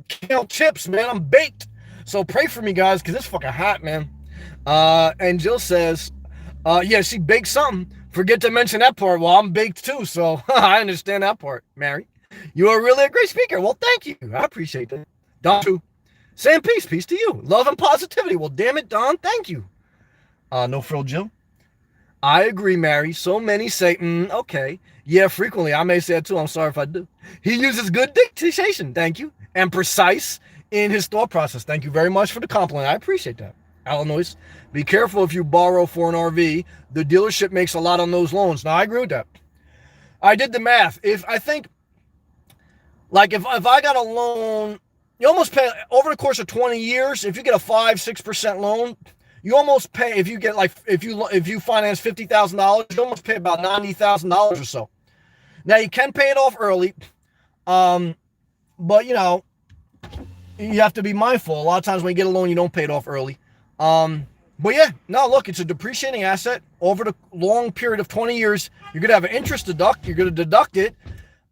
kale chips, man. I'm baked. So pray for me, guys, because it's fucking hot, man. And Jill says, yeah, she baked something. Forget to mention that part. Well, I'm baked too, so I understand that part, Mary. You are really a great speaker. Well, thank you. I appreciate that. Don, too. Sam, peace to you. Love and positivity. Well, damn it, Don, thank you. No frill, Jill. I agree, Mary. So many say, okay. Yeah, frequently. I may say that too. I'm sorry if I do. He uses good dictation, thank you, and precise in his thought process. Thank you very much for the compliment. I appreciate that. Illinois, be careful if you borrow for an RV. The dealership makes a lot on those loans. Now, I agree with that. I did the math. If I got a loan, you almost pay over the course of 20 years. If you get a 5-6% loan, you almost pay. If you get if you finance $50,000, you almost pay about $90,000 or so. Now you can pay it off early, but you have to be mindful. A lot of times when you get a loan, you don't pay it off early. But yeah, no, look, it's a depreciating asset over the long period of 20 years. You're going to have an interest deduct. You're going to deduct it.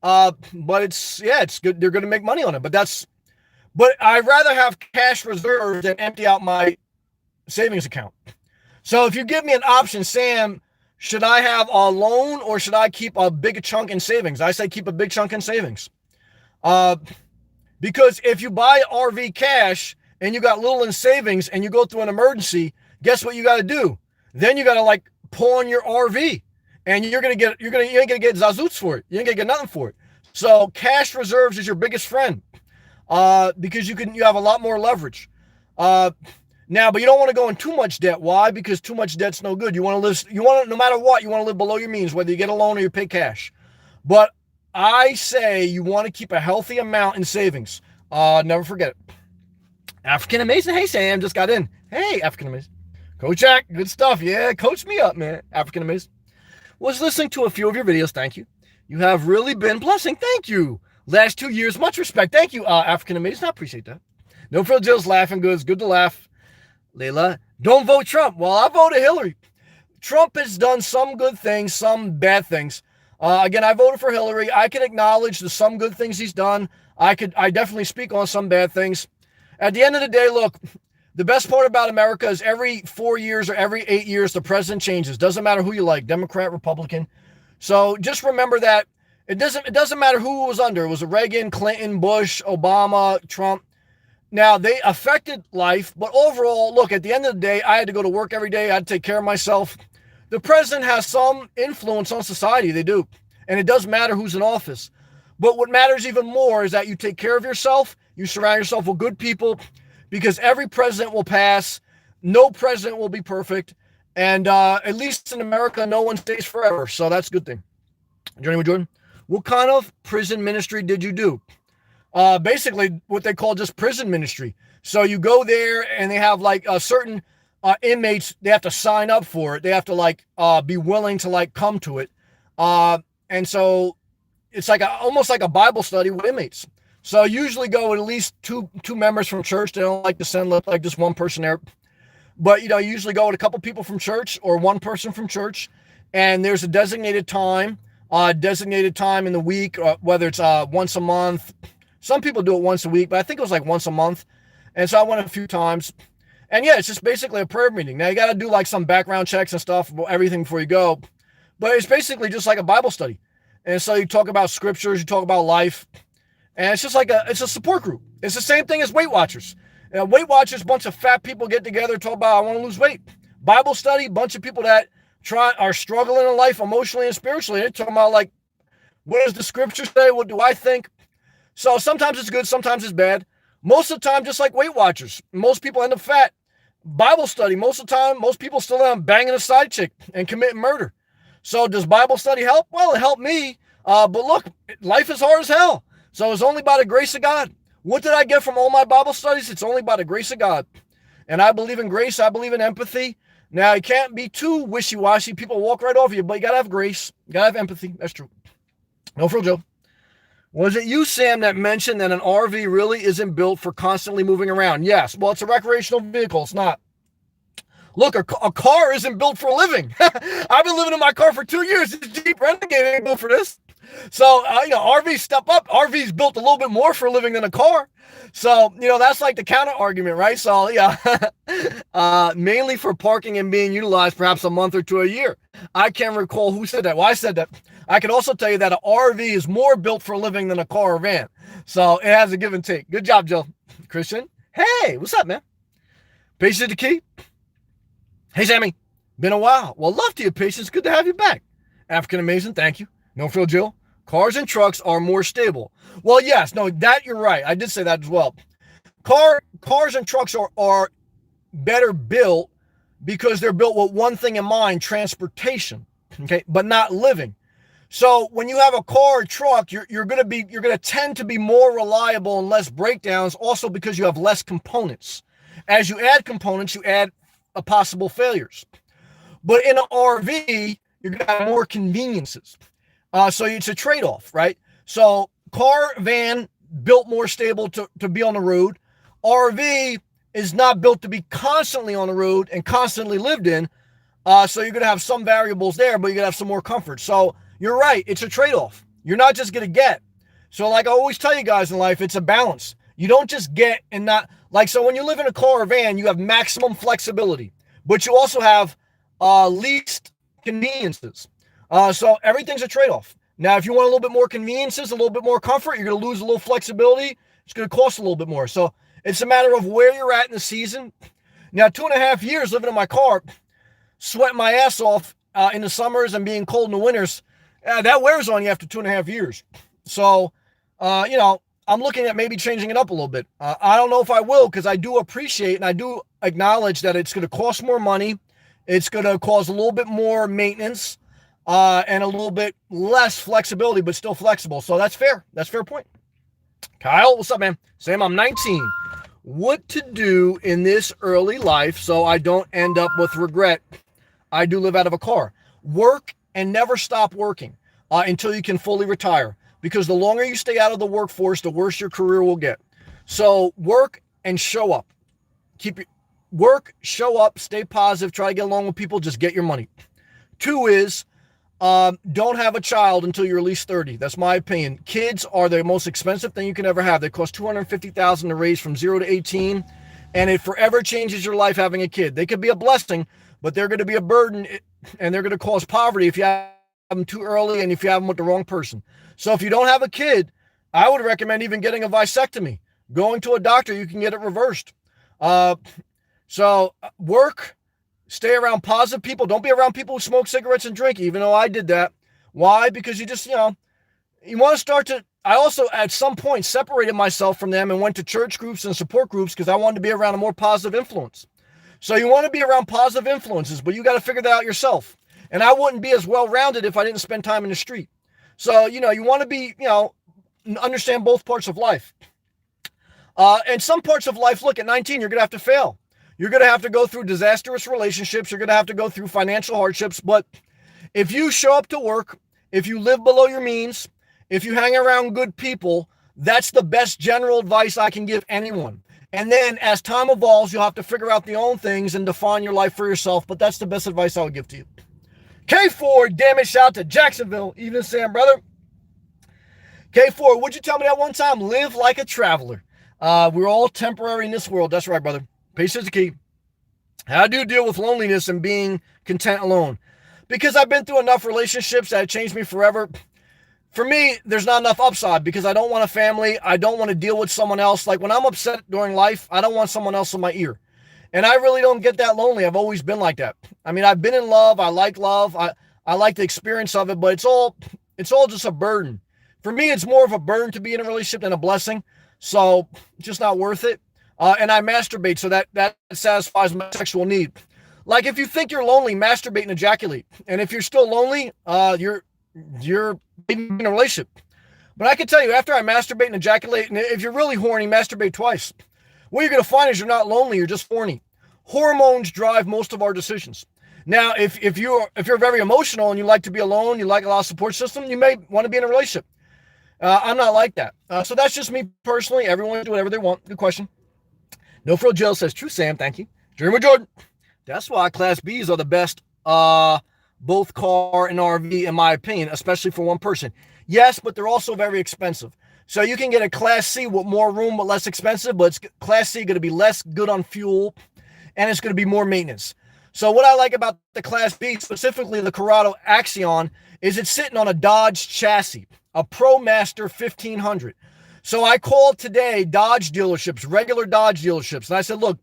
But it's good. They're going to make money on it, but I'd rather have cash reserves than empty out my savings account. So if you give me an option, Sam, should I have a loan or should I keep a big chunk in savings? I say keep a big chunk in savings. Because if you buy RV cash and you got little in savings and you go through an emergency, guess what you got to do? Then you got to pawn your RV, and you ain't gonna get zazoots for it. You ain't gonna get nothing for it. So cash reserves is your biggest friend, because you have a lot more leverage. Now, but you don't want to go in too much debt. Why? Because too much debt's no good. You want to live, no matter what, you want to live below your means, whether you get a loan or you pay cash. But I say you want to keep a healthy amount in savings. Never forget it. African Amazing. Hey, Sam, just got in. Hey, African Amazing. Coach Jack, good stuff. Yeah, coach me up, man. African Amazing. Was listening to a few of your videos. Thank you. You have really been blessing. Thank you. Last 2 years, much respect. Thank you, African Amazing. I appreciate that. No Phil Jill's laughing good. It's good to laugh. Layla, don't vote Trump. Well, I voted Hillary. Trump has done some good things, some bad things. Again, I voted for Hillary. I can acknowledge the some good things he's done. I definitely speak on some bad things. At the end of the day, look, the best part about America is every 4 years or every 8 years, the president changes. Doesn't matter who you like, Democrat, Republican. So just remember that it doesn't matter who it was under. It was Reagan, Clinton, Bush, Obama, Trump. Now, they affected life, but overall, look, at the end of the day, I had to go to work every day. I had to take care of myself. The president has some influence on society. They do. And it does matter who's in office. But what matters even more is that you take care of yourself. You surround yourself with good people, because every president will pass. No president will be perfect. And at least in America, no one stays forever. So that's a good thing. Journey with Jordan, what kind of prison ministry did you do? Basically what they call just prison ministry. So you go there and they have like certain inmates, they have to sign up for it. They have to be willing to come to it. And so it's almost like a Bible study with inmates. So I usually go with at least two members from church. They don't like to send like just one person there. But, you usually go with a couple people from church or one person from church. And there's a designated time in the week, whether it's once a month. Some people do it once a week, but I think it was like once a month. And so I went a few times. And yeah, it's just basically a prayer meeting. Now you got to do like some background checks and stuff, everything before you go. But it's basically just like a Bible study. And so you talk about scriptures, you talk about life. And it's just it's a support group. It's the same thing as Weight Watchers. Weight Watchers, a bunch of fat people get together, talk about, I want to lose weight. Bible study, a bunch of people that are struggling in life emotionally and spiritually. They're talking about what does the scripture say? What do I think? So sometimes it's good, sometimes it's bad. Most of the time, just like Weight Watchers, most people end up fat. Bible study, most of the time, most people still end up banging a side chick and committing murder. So does Bible study help? Well, it helped me. But look, life is hard as hell. So it's only by the grace of God. What did I get from all my Bible studies? It's only by the grace of God. And I believe in grace. I believe in empathy. Now, you can't be too wishy-washy. People walk right over you, but you got to have grace. You got to have empathy. That's true. No frill, Joe. Was it you, Sam, that mentioned that an RV really isn't built for constantly moving around? Yes. Well, it's a recreational vehicle. It's not. Look, a car isn't built for living. I've been living in my car for 2 years. This Jeep Renegade ain't built for this. So, RVs step up. RVs built a little bit more for a living than a car. So, that's like the counter argument, right? So, yeah, mainly for parking and being utilized perhaps a month or two a year. I can't recall who said that. Well, I said that. I can also tell you that an RV is more built for a living than a car or van. So it has a give and take. Good job, Joe. Christian, hey, what's up, man? Patience is the key. Hey, Sammy, been a while. Well, love to you, Patience. Good to have you back. African Amazing, thank you. No frill, Jill. Cars and trucks are more stable. Well, yes, no, that you're right. I did say that as well. Cars and trucks are better built because they're built with one thing in mind, transportation, okay, but not living. So when you have a car or truck, you're going to tend to be more reliable and less breakdowns, also because you have less components. As you add components, you add possible failures. But in an RV, you're going to have more conveniences. So it's a trade-off, right? So car, van, built more stable to be on the road. RV is not built to be constantly on the road and constantly lived in. So you're going to have some variables there, but you're going to have some more comfort. So you're right. It's a trade-off. You're not just going to get. So like I always tell you guys in life, it's a balance. You don't just get and not so when you live in a car or van, you have maximum flexibility, but you also have least conveniences. So everything's a trade-off. Now, if you want a little bit more conveniences, a little bit more comfort, you're going to lose a little flexibility. It's going to cost a little bit more. So it's a matter of where you're at in the season. Now, 2.5 years living in my car, sweating my ass off in the summers and being cold in the winters, that wears on you after 2.5 years. So, I'm looking at maybe changing it up a little bit. I don't know if I will, because I do appreciate and I do acknowledge that it's going to cost more money. It's going to cause a little bit more maintenance and a little bit less flexibility, but still flexible. So that's fair. That's a fair point. Kyle, what's up, man? Sam, I'm 19. What to do in this early life so I don't end up with regret? I do live out of a car. Work and never stop working until you can fully retire. Because the longer you stay out of the workforce, the worse your career will get. So work and show up. Work, show up, stay positive, try to get along with people, just get your money. 2 is don't have a child until you're at least 30. That's my opinion. Kids are the most expensive thing you can ever have. They cost $250,000 to raise from 0 to 18, and it forever changes your life having a kid. They could be a blessing, but they're going to be a burden, and they're going to cause poverty if you have them too early and if you have them with the wrong person. So if you don't have a kid, I would recommend even getting a vasectomy. Going to a doctor, you can get it reversed. So work, stay around positive people. Don't be around people who smoke cigarettes and drink, even though I did that. Why? Because you just, you want to start to, I also at some point separated myself from them and went to church groups and support groups because I wanted to be around a more positive influence. So you want to be around positive influences, but you got to figure that out yourself. And I wouldn't be as well-rounded if I didn't spend time in the street. So, you want to be, understand both parts of life. And some parts of life, look, at 19, you're going to have to fail. You're going to have to go through disastrous relationships. You're going to have to go through financial hardships. But if you show up to work, if you live below your means, if you hang around good people, that's the best general advice I can give anyone. And then as time evolves, you'll have to figure out the own things and define your life for yourself. But that's the best advice I would give to you. K4, damn it, shout out to Jacksonville. Evening, Sam, brother. K4, would you tell me that one time? Live like a traveler. We're all temporary in this world. That's right, brother. Patience is the key. How do you deal with loneliness and being content alone? Because I've been through enough relationships that changed me forever. For me, there's not enough upside because I don't want a family. I don't want to deal with someone else. Like when I'm upset during life, I don't want someone else in my ear. And I really don't get that lonely. I've always been like that. I mean, I've been in love. I like love. I like the experience of it, but it's all just a burden. For me, it's more of a burden to be in a relationship than a blessing. So just not worth it. And I masturbate, so that satisfies my sexual need. Like if you think you're lonely, masturbate and ejaculate. And if you're still lonely, you're in a relationship. But I can tell you, after I masturbate and ejaculate, and if you're really horny, masturbate twice. What you're going to find is you're not lonely, you're just horny. Hormones drive most of our decisions. Now, if you're very emotional and you like to be alone, you like a lot of support system, you may want to be in a relationship. I'm not like that. So that's just me personally. Everyone do whatever they want. Good question. No Frill Jill says, true, Sam. Thank you. Dreamer Jordan. That's why Class Bs are the best, both car and RV, in my opinion, especially for one person. Yes, but they're also very expensive. So you can get a Class C with more room but less expensive, but it's Class C going to be less good on fuel, and it's going to be more maintenance. So what I like about the Class B, specifically the Corrado Axion, is it's sitting on a Dodge chassis, a ProMaster 1500. So I called today Dodge dealerships, regular Dodge dealerships, and I said, look,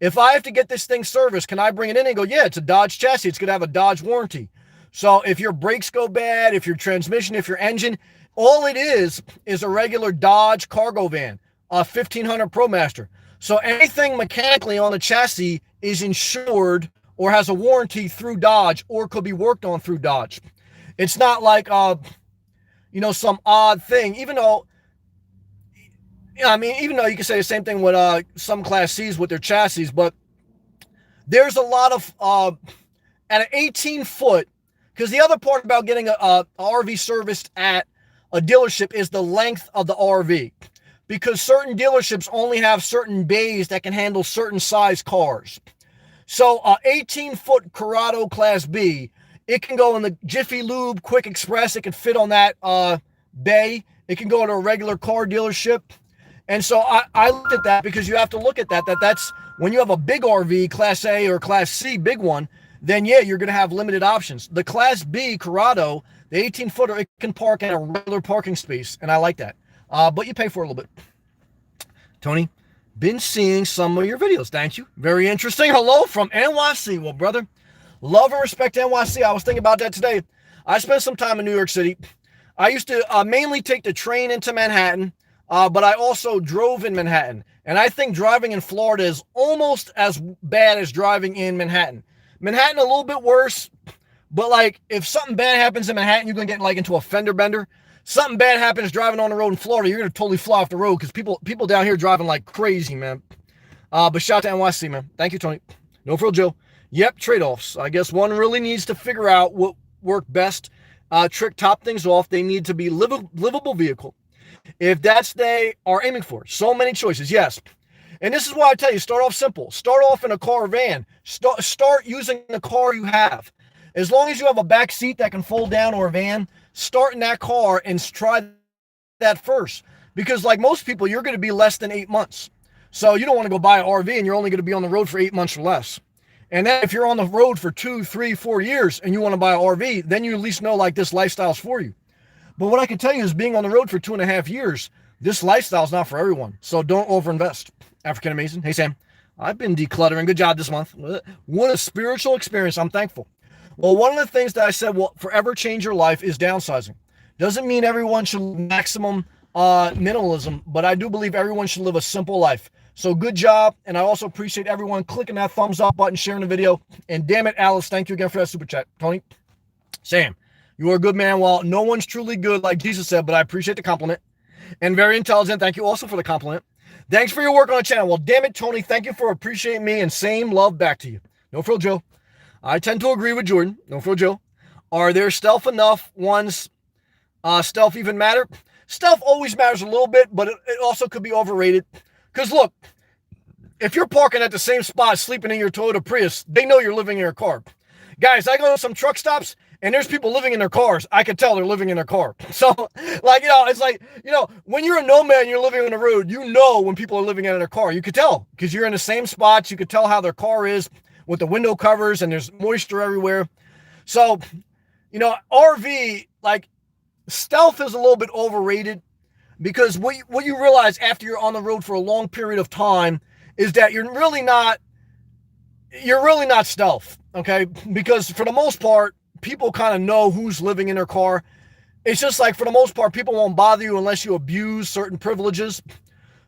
if I have to get this thing serviced, can I bring it in? And go, yeah, it's a Dodge chassis. It's going to have a Dodge warranty. So if your brakes go bad, if your transmission, if your engine, all it is a regular Dodge cargo van, a 1500 ProMaster. So anything mechanically on the chassis is insured or has a warranty through Dodge or could be worked on through Dodge. It's not like, some odd thing, even though you can say the same thing with some Class Cs with their chassis, but there's a lot of, at an 18-foot, because the other part about getting a RV serviced at a dealership is the length of the RV, because certain dealerships only have certain bays that can handle certain size cars. So 18-foot Corrado Class B, it can go in the Jiffy Lube Quick Express. It can fit on that bay. It can go to a regular car dealership. And so I looked at that because you have to look at that's when you have a big RV, Class A or Class C, big one, then yeah, you're going to have limited options. The Class B Corrado, the 18-footer, it can park in a regular parking space, and I like that. But you pay for it a little bit. Tony, been seeing some of your videos. Thank you. Very interesting. Hello from NYC. Well, brother, love and respect NYC. I was thinking about that today. I spent some time in New York City. I used to mainly take the train into Manhattan. but I also drove in Manhattan. And I think driving in Florida is almost as bad as driving in Manhattan. Manhattan a little bit worse, but like if something bad happens in Manhattan, you're gonna get like into a fender bender. Something bad happens driving on the road in Florida, you're gonna totally fly off the road because people down here driving like crazy, man. But shout out to NYC, man. Thank you, Tony. No frill, Joe. Yep, trade-offs. I guess one really needs to figure out what worked best. Trick top things off. They need to be livable vehicle. If that's they are aiming for. So many choices, yes. And this is why I tell you, start off simple. Start off in a car or van. Start using the car you have. As long as you have a back seat that can fold down or a van, start in that car and try that first. Because like most people, you're going to be less than 8 months. So you don't want to go buy an RV and you're only going to be on the road for 8 months or less. And then if you're on the road for 2, 3, 4 years and you want to buy an RV, then you at least know like this lifestyle's for you. But what I can tell you is being on the road for 2.5 years, this lifestyle is not for everyone. So don't overinvest. African Amazing. Hey, Sam. I've been decluttering. Good job this month. What a spiritual experience. I'm thankful. Well, one of the things that I said will forever change your life is downsizing. Doesn't mean everyone should maximum minimalism, but I do believe everyone should live a simple life. So good job. And I also appreciate everyone clicking that thumbs up button, sharing the video. And damn it, Alice, thank you again for that super chat. Tony, Sam. You are a good man. Well, no one's truly good, like Jesus said, but I appreciate the compliment. And very intelligent. Thank you also for the compliment. Thanks for your work on the channel. Well, damn it, Tony. Thank you for appreciating me, and same love back to you. No frill, Joe. I tend to agree with Jordan. No frill, Joe. Are there stealth enough ones? Stealth even matter? Stealth always matters a little bit, but it also could be overrated. Because look, if you're parking at the same spot, sleeping in your Toyota Prius, they know you're living in your car. Guys, I go to some truck stops, and there's people living in their cars. I could tell they're living in their car. So, like, it's like, when you're a nomad and you're living on the road, you know when people are living in their car. You could tell because you're in the same spots. You could tell how their car is with the window covers and there's moisture everywhere. So, RV, like, stealth is a little bit overrated because what you realize after you're on the road for a long period of time is that you're really not stealth, okay? Because for the most part, people kind of know who's living in their car. It's just like, for the most part, people won't bother you unless you abuse certain privileges.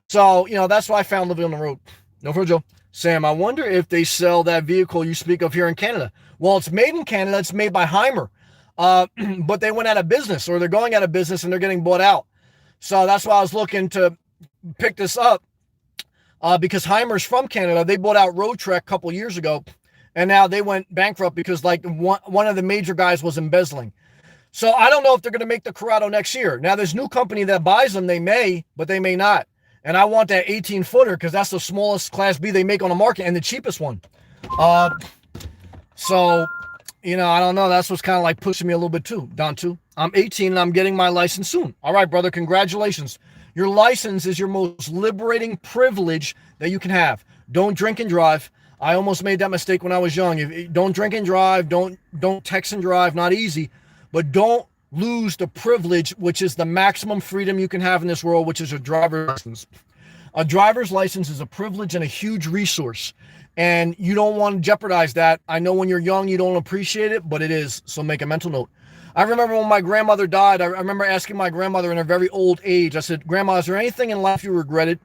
So, that's why I found living on the road. No for Joe. Sam, I wonder if they sell that vehicle you speak of here in Canada. Well, it's made in Canada. It's made by Heimer. But they went out of business, or they're going out of business, and they're getting bought out. So that's why I was looking to pick this up. Because Heimer's from Canada. They bought out Road Trek a couple years ago. And now they went bankrupt because like one of the major guys was embezzling. So I don't know if they're going to make the Corrado next year. Now there's new company that buys them. They may, but they may not. And I want that 18-footer because that's the smallest Class B they make on the market and the cheapest one. So, I don't know. That's what's kind of like pushing me a little bit too. Down too. I'm 18 and I'm getting my license soon. All right, brother. Congratulations. Your license is your most liberating privilege that you can have. Don't drink and drive. I almost made that mistake when I was young. Don't drink and drive. Don't text and drive. Not easy. But don't lose the privilege, which is the maximum freedom you can have in this world, which is a driver's license. A driver's license is a privilege and a huge resource. And you don't want to jeopardize that. I know when you're young, you don't appreciate it, but it is. So make a mental note. I remember when my grandmother died, I remember asking my grandmother in her very old age, I said, Grandma, is there anything in life you regretted?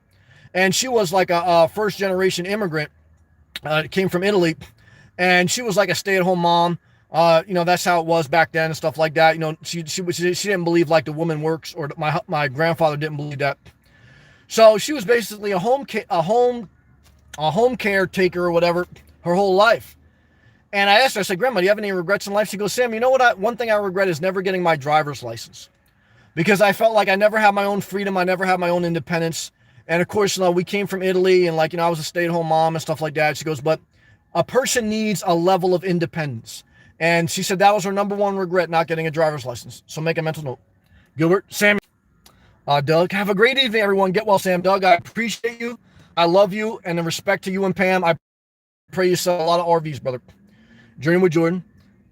And she was like a first-generation immigrant. Came from Italy, and she was like a stay-at-home mom. That's how it was back then and stuff like that. She didn't believe like the woman works, or my grandfather didn't believe that. So she was basically a home caretaker or whatever her whole life. And I asked her, I said, Grandma, do you have any regrets in life? She goes, Sam, you know what? One thing I regret is never getting my driver's license, because I felt like I never had my own freedom. I never had my own independence. And of course, we came from Italy, and I was a stay-at-home mom and stuff like that. She goes, but a person needs a level of independence. And she said that was her number one regret, not getting a driver's license. So make a mental note. Gilbert, Sam, Doug, have a great evening, everyone. Get well, Sam. Doug, I appreciate you. I love you. And in respect to you and Pam, I pray you sell a lot of RVs, brother. Journey with Jordan.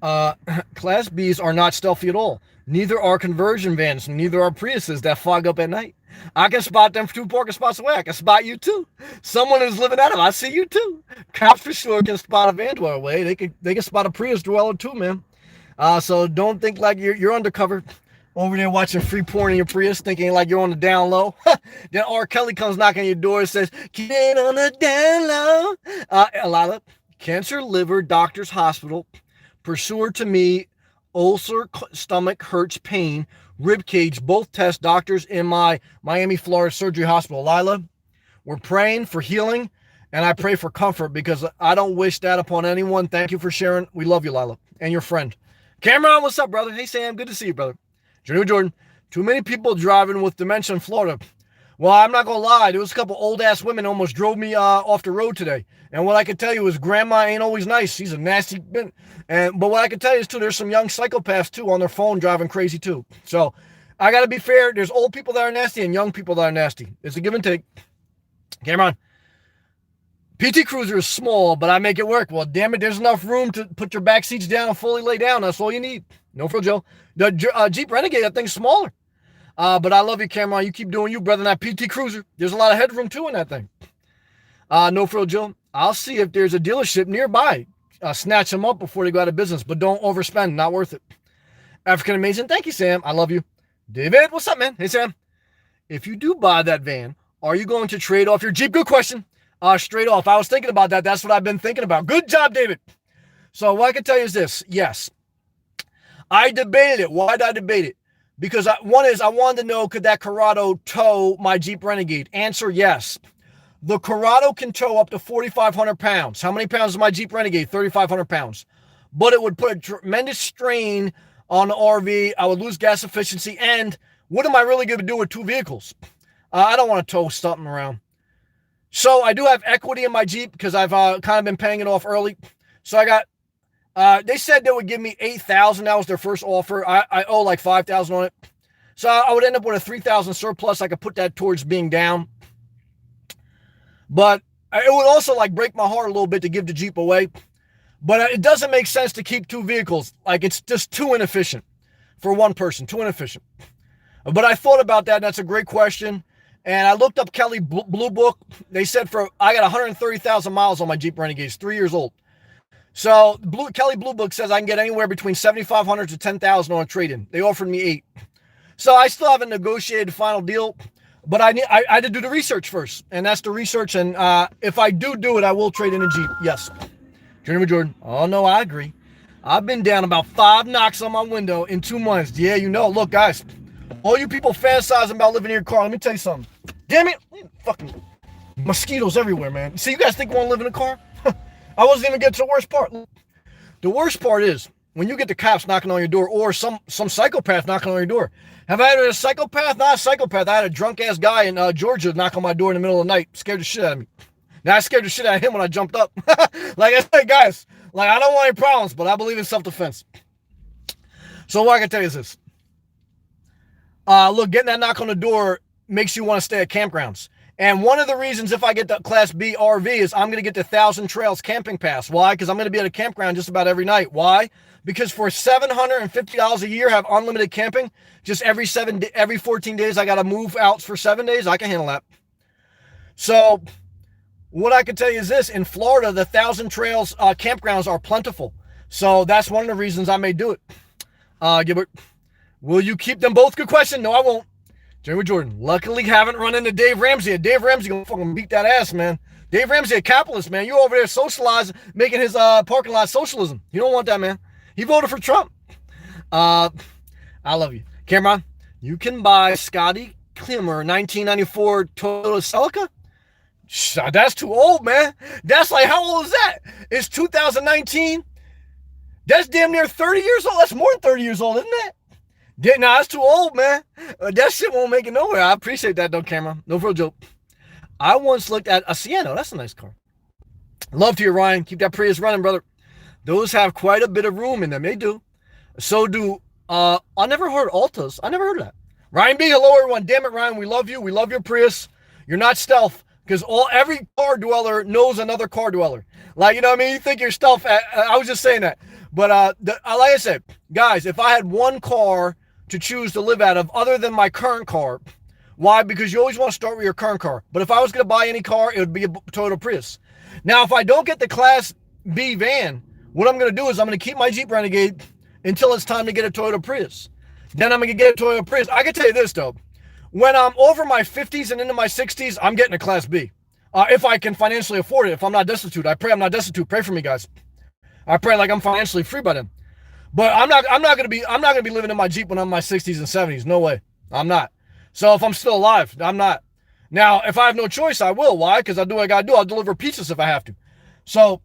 Class Bs are not stealthy at all. Neither are conversion vans. Neither are Priuses that fog up at night. I can spot them 2 parking spots away. I can spot you too. Someone is living out of them. I see you too. Cops for sure can spot a van dweller away. They can spot a Prius dweller too, man. So don't think like you're undercover. Over there watching free porn in your Prius, thinking like you're on the down low. Then R. Kelly comes knocking on your door and says, "Keep it on the down low." Lila, Cancer Liver Doctors Hospital, pursuer to me, ulcer, stomach hurts, pain, rib cage, both tests, doctors in my Miami, Florida surgery hospital. Lila, we're praying for healing, and I pray for comfort because I don't wish that upon anyone. Thank you for sharing. We love you, Lila, and your friend. Cameron, what's up, brother? Hey, Sam, good to see you, brother. Journey with Jordan, too many people driving with dementia in Florida. Well, I'm not going to lie. There was a couple old-ass women almost drove me off the road today. And what I can tell you is grandma ain't always nice. She's a nasty bitch. But what I can tell you is, too, there's some young psychopaths, too, on their phone driving crazy, too. So I got to be fair. There's old people that are nasty and young people that are nasty. It's a give and take. Cameron, PT Cruiser is small, but I make it work. Well, damn it, there's enough room to put your back seats down and fully lay down. That's all you need. No frill, Joe. The Jeep Renegade, that thing's smaller. But I love you, Cameron. You keep doing you, brother. That PT Cruiser, there's a lot of headroom, too, in that thing. No frill, Joe. I'll see if there's a dealership nearby. Snatch them up before they go out of business, but don't overspend. Not worth it. African Amazing. Thank you, Sam. I love you. David, what's up, man? Hey, Sam. If you do buy that van, are you going to trade off your Jeep? Good question. Straight off. I was thinking about that. That's what I've been thinking about. Good job, David. So what I can tell you is this. Yes. I debated it. Why did I debate it? Because one is I wanted to know, could that Corrado tow my Jeep Renegade? Answer, yes. The Corrado can tow up to 4,500 pounds. How many pounds is my Jeep Renegade? 3,500 pounds. But it would put a tremendous strain on the RV. I would lose gas efficiency. And what am I really going to do with two vehicles? I don't want to tow something around. So I do have equity in my Jeep because I've kind of been paying it off early. So I got they said they would give me $8,000. That was their first offer. I owe like $5,000 on it. So I would end up with a $3,000 surplus. I could put that towards being down. But it would also like break my heart a little bit to give the Jeep away. But it doesn't make sense to keep two vehicles. Like it's just too inefficient for one person. Too inefficient. But I thought about that. And that's a great question. And I looked up Kelley Blue Book. They said I got 130,000 miles on my Jeep Renegade. It's 3 years old. So Kelley Blue Book says I can get anywhere between $7,500 to $10,000 on a trade-in. They offered me $8,000. So I still haven't negotiated the final deal, but I had to do the research first, and that's the research. And if I do it, I will trade in a Jeep. Yes. Journey with Jordan. Oh no, I agree. I've been down about 5 knocks on my window in 2 months. Yeah, you know. Look, guys, all you people fantasizing about living in your car. Let me tell you something. Damn it, fucking mosquitoes everywhere, man. See, you guys think you want to live in a car? I wasn't even getting to the worst part. The worst part is when you get the cops knocking on your door or some psychopath knocking on your door. Have I had a psychopath? Not a psychopath. I had a drunk-ass guy in Georgia knock on my door in the middle of the night. Scared the shit out of me. Now, I scared the shit out of him when I jumped up. Like I said, guys, like I don't want any problems, but I believe in self-defense. So what I can tell you is this. Look, getting that knock on the door makes you want to stay at campgrounds. And one of the reasons if I get the Class B RV is I'm going to get the 1,000 Trails camping pass. Why? Because I'm going to be at a campground just about every night. Why? Because for $750 a year, have unlimited camping. Just every 14 days, I got to move out for 7 days. I can handle that. So what I can tell you is this. In Florida, the 1,000 Trails campgrounds are plentiful. So that's one of the reasons I may do it. Gilbert, will you keep them both? Good question. No, I won't. Jeremy Jordan, luckily haven't run into Dave Ramsey. Dave Ramsey gonna fucking beat that ass, man. Dave Ramsey, a capitalist, man. You over there socializing, making his parking lot socialism. You don't want that, man. He voted for Trump. I love you. Cameron, you can buy Scotty Klimmer 1994 Toyota Celica. That's too old, man. That's like, how old is that? It's 2019. That's damn near 30 years old. That's more than 30 years old, isn't it? Nah, that's too old, man. That shit won't make it nowhere. I appreciate that, though, Cameron. No real joke. I once looked at a Sienna. That's a nice car. Love to you, Ryan. Keep that Prius running, brother. Those have quite a bit of room in them. They do. So do, I never heard Altas. I never heard of that. Ryan B, hello, everyone. Damn it, Ryan. We love you. We love your Prius. You're not stealth because every car dweller knows another car dweller. Like, you know what I mean? You think you're stealth. I was just saying that. But like I said, guys, if I had one car to choose to live out of other than my current car. Why? Because you always want to start with your current car. But if I was going to buy any car, it would be a Toyota Prius. Now, if I don't get the Class B van, what I'm going to do is I'm going to keep my Jeep Renegade until it's time to get a Toyota Prius. then I'm going to get a Toyota Prius. I can tell you this, though. When I'm over my 50s and into my 60s, I'm getting a Class B. If I can financially afford it, if I'm not destitute. I pray I'm not destitute. Pray for me, guys. I pray like I'm financially free by then. But I'm not going to be living in my Jeep when I'm in my 60s and 70s. No way. I'm not. So if I'm still alive, I'm not. Now, if I have no choice, I will. Why? Because I do what I got to do. I'll deliver pizzas if I have to. So,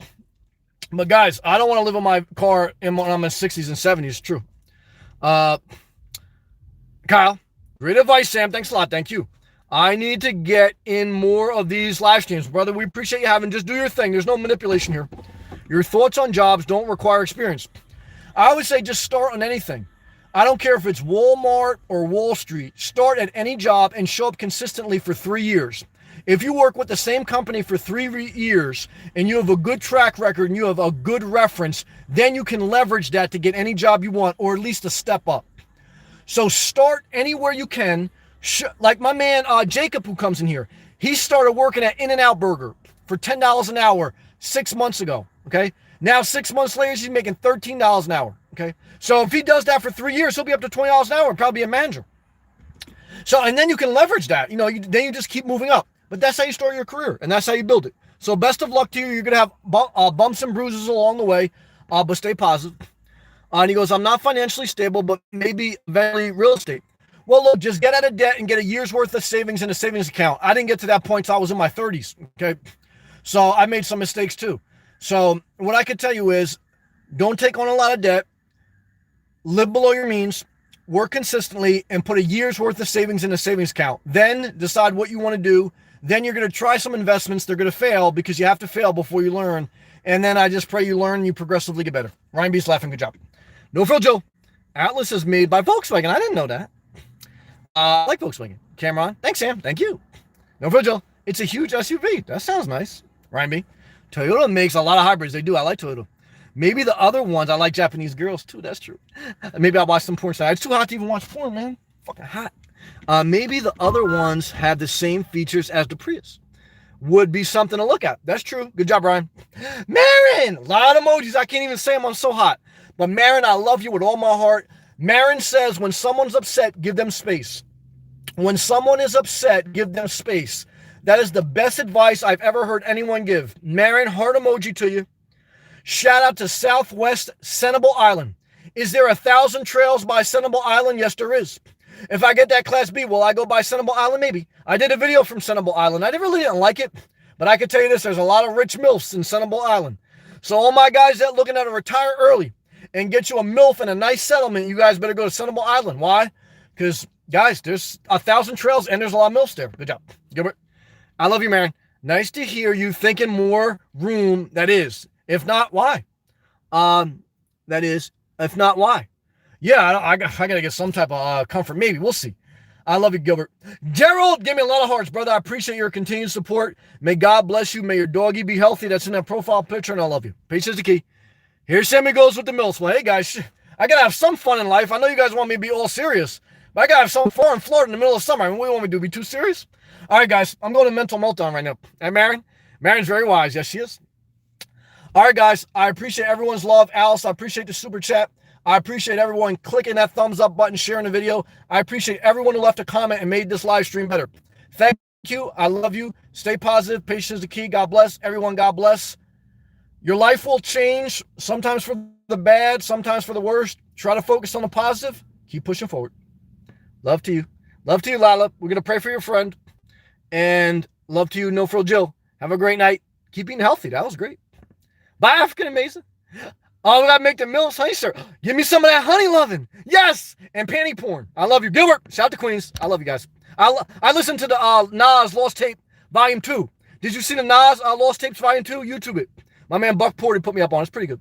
but guys, I don't want to live in my car when I'm in 60s and 70s. True. Kyle, great advice, Sam. Thanks a lot. Thank you. I need to get in more of these live streams. Brother, we appreciate you having. Just do your thing. There's no manipulation here. Your thoughts on jobs don't require experience. I would say just start on anything. I don't care if it's Walmart or Wall Street. Start at any job and show up consistently for 3 years. If you work with the same company for 3 years and you have a good track record and you have a good reference, then you can leverage that to get any job you want, or at least a step up. So start anywhere you can. Like my man Jacob, who comes in here, he started working at In-N-Out Burger for $10 an hour 6 months ago. Okay. Now 6 months later, he's making $13 an hour. Okay. So if he does that for 3 years, he'll be up to $20 an hour and probably be a manager. So, and then you can leverage that. Then you just keep moving up. But that's how you start your career, and that's how you build it. So best of luck to you. You're going to have bumps and bruises along the way, but stay positive. And he goes, I'm not financially stable, but maybe eventually real estate. Well, look, just get out of debt and get a year's worth of savings in a savings account. I didn't get to that point until I was in my 30s, okay? So I made some mistakes too. So what I could tell you is don't take on a lot of debt, live below your means, work consistently, and put a year's worth of savings in a savings account. Then decide what you want to do. Then you're going to try some investments. They're going to fail because you have to fail before you learn. And then I just pray you learn and you progressively get better. Ryan B's laughing. Good job. No Frill Joe. Atlas is made by Volkswagen. I didn't know that. I like Volkswagen. Cameron. Thanks, Sam. Thank you. No Frill Joe. It's a huge SUV. That sounds nice. Ryan B. Toyota makes a lot of hybrids. They do. I like Toyota. Maybe the other ones, I like Japanese girls too. That's true. Maybe I'll watch some porn. It's too hot to even watch porn, man. Fucking hot. Maybe the other ones have the same features as the Prius. Would be something to look at. That's true. Good job, Brian. Marin! A lot of emojis. I can't even say them. I'm so hot. But Marin, I love you with all my heart. Marin says, when someone's upset, give them space. When someone is upset, give them space. That is the best advice I've ever heard anyone give. Marin, heart emoji to you. Shout out to Southwest Senable Island. Is there 1,000 trails by Senable Island? Yes, there is. If I get that Class B, will I go by Senable Island? Maybe. I did a video from Senable Island. I really didn't like it, but I can tell you this, there's a lot of rich MILFs in Senable Island. So all my guys that looking to retire early and get you a MILF and a nice settlement, you guys better go to Senable Island. Why? Because, guys, there's 1,000 trails and there's a lot of MILFs there. Good job, Gilbert. I love you, man. Nice to hear you thinking more room, that is. If not, why? That is, if not, why? Yeah, I got to get some type of comfort. Maybe. We'll see. I love you, Gilbert. Gerald, give me a lot of hearts, brother. I appreciate your continued support. May God bless you. May your doggy be healthy. That's in that profile picture, and I love you. Patience is the key. Here Sammy goes with the MILFs. Well, hey, guys, I got to have some fun in life. I know you guys want me to be all serious, but I got to have some fun in Florida in the middle of summer. I mean, what do you want me to do? Be too serious? All right, guys, I'm going to mental meltdown right now. And Marin? Marin's very wise. Yes, she is. All right, guys, I appreciate everyone's love. Alice, I appreciate the super chat. I appreciate everyone clicking that thumbs up button, sharing the video. I appreciate everyone who left a comment and made this live stream better. Thank you. I love you. Stay positive. Patience is the key. God bless. Everyone, God bless. Your life will change, sometimes for the bad, sometimes for the worst. Try to focus on the positive. Keep pushing forward. Love to you. Love to you, Lila. We're going to pray for your friend. And love to you, No Frill Jill. Have a great night. Keep eating healthy. That was great. Bye, African Amazing. Oh, we got to make the MILFs, honey, sir. Give me some of that honey loving. Yes. And panty porn. I love you. Gilbert, shout out to Queens. I love you guys. I listened to the Nas Lost Tape Volume 2. Did you see the Nas Lost Tapes Volume 2? YouTube it. My man Buck Porter put me up on it. It's pretty good.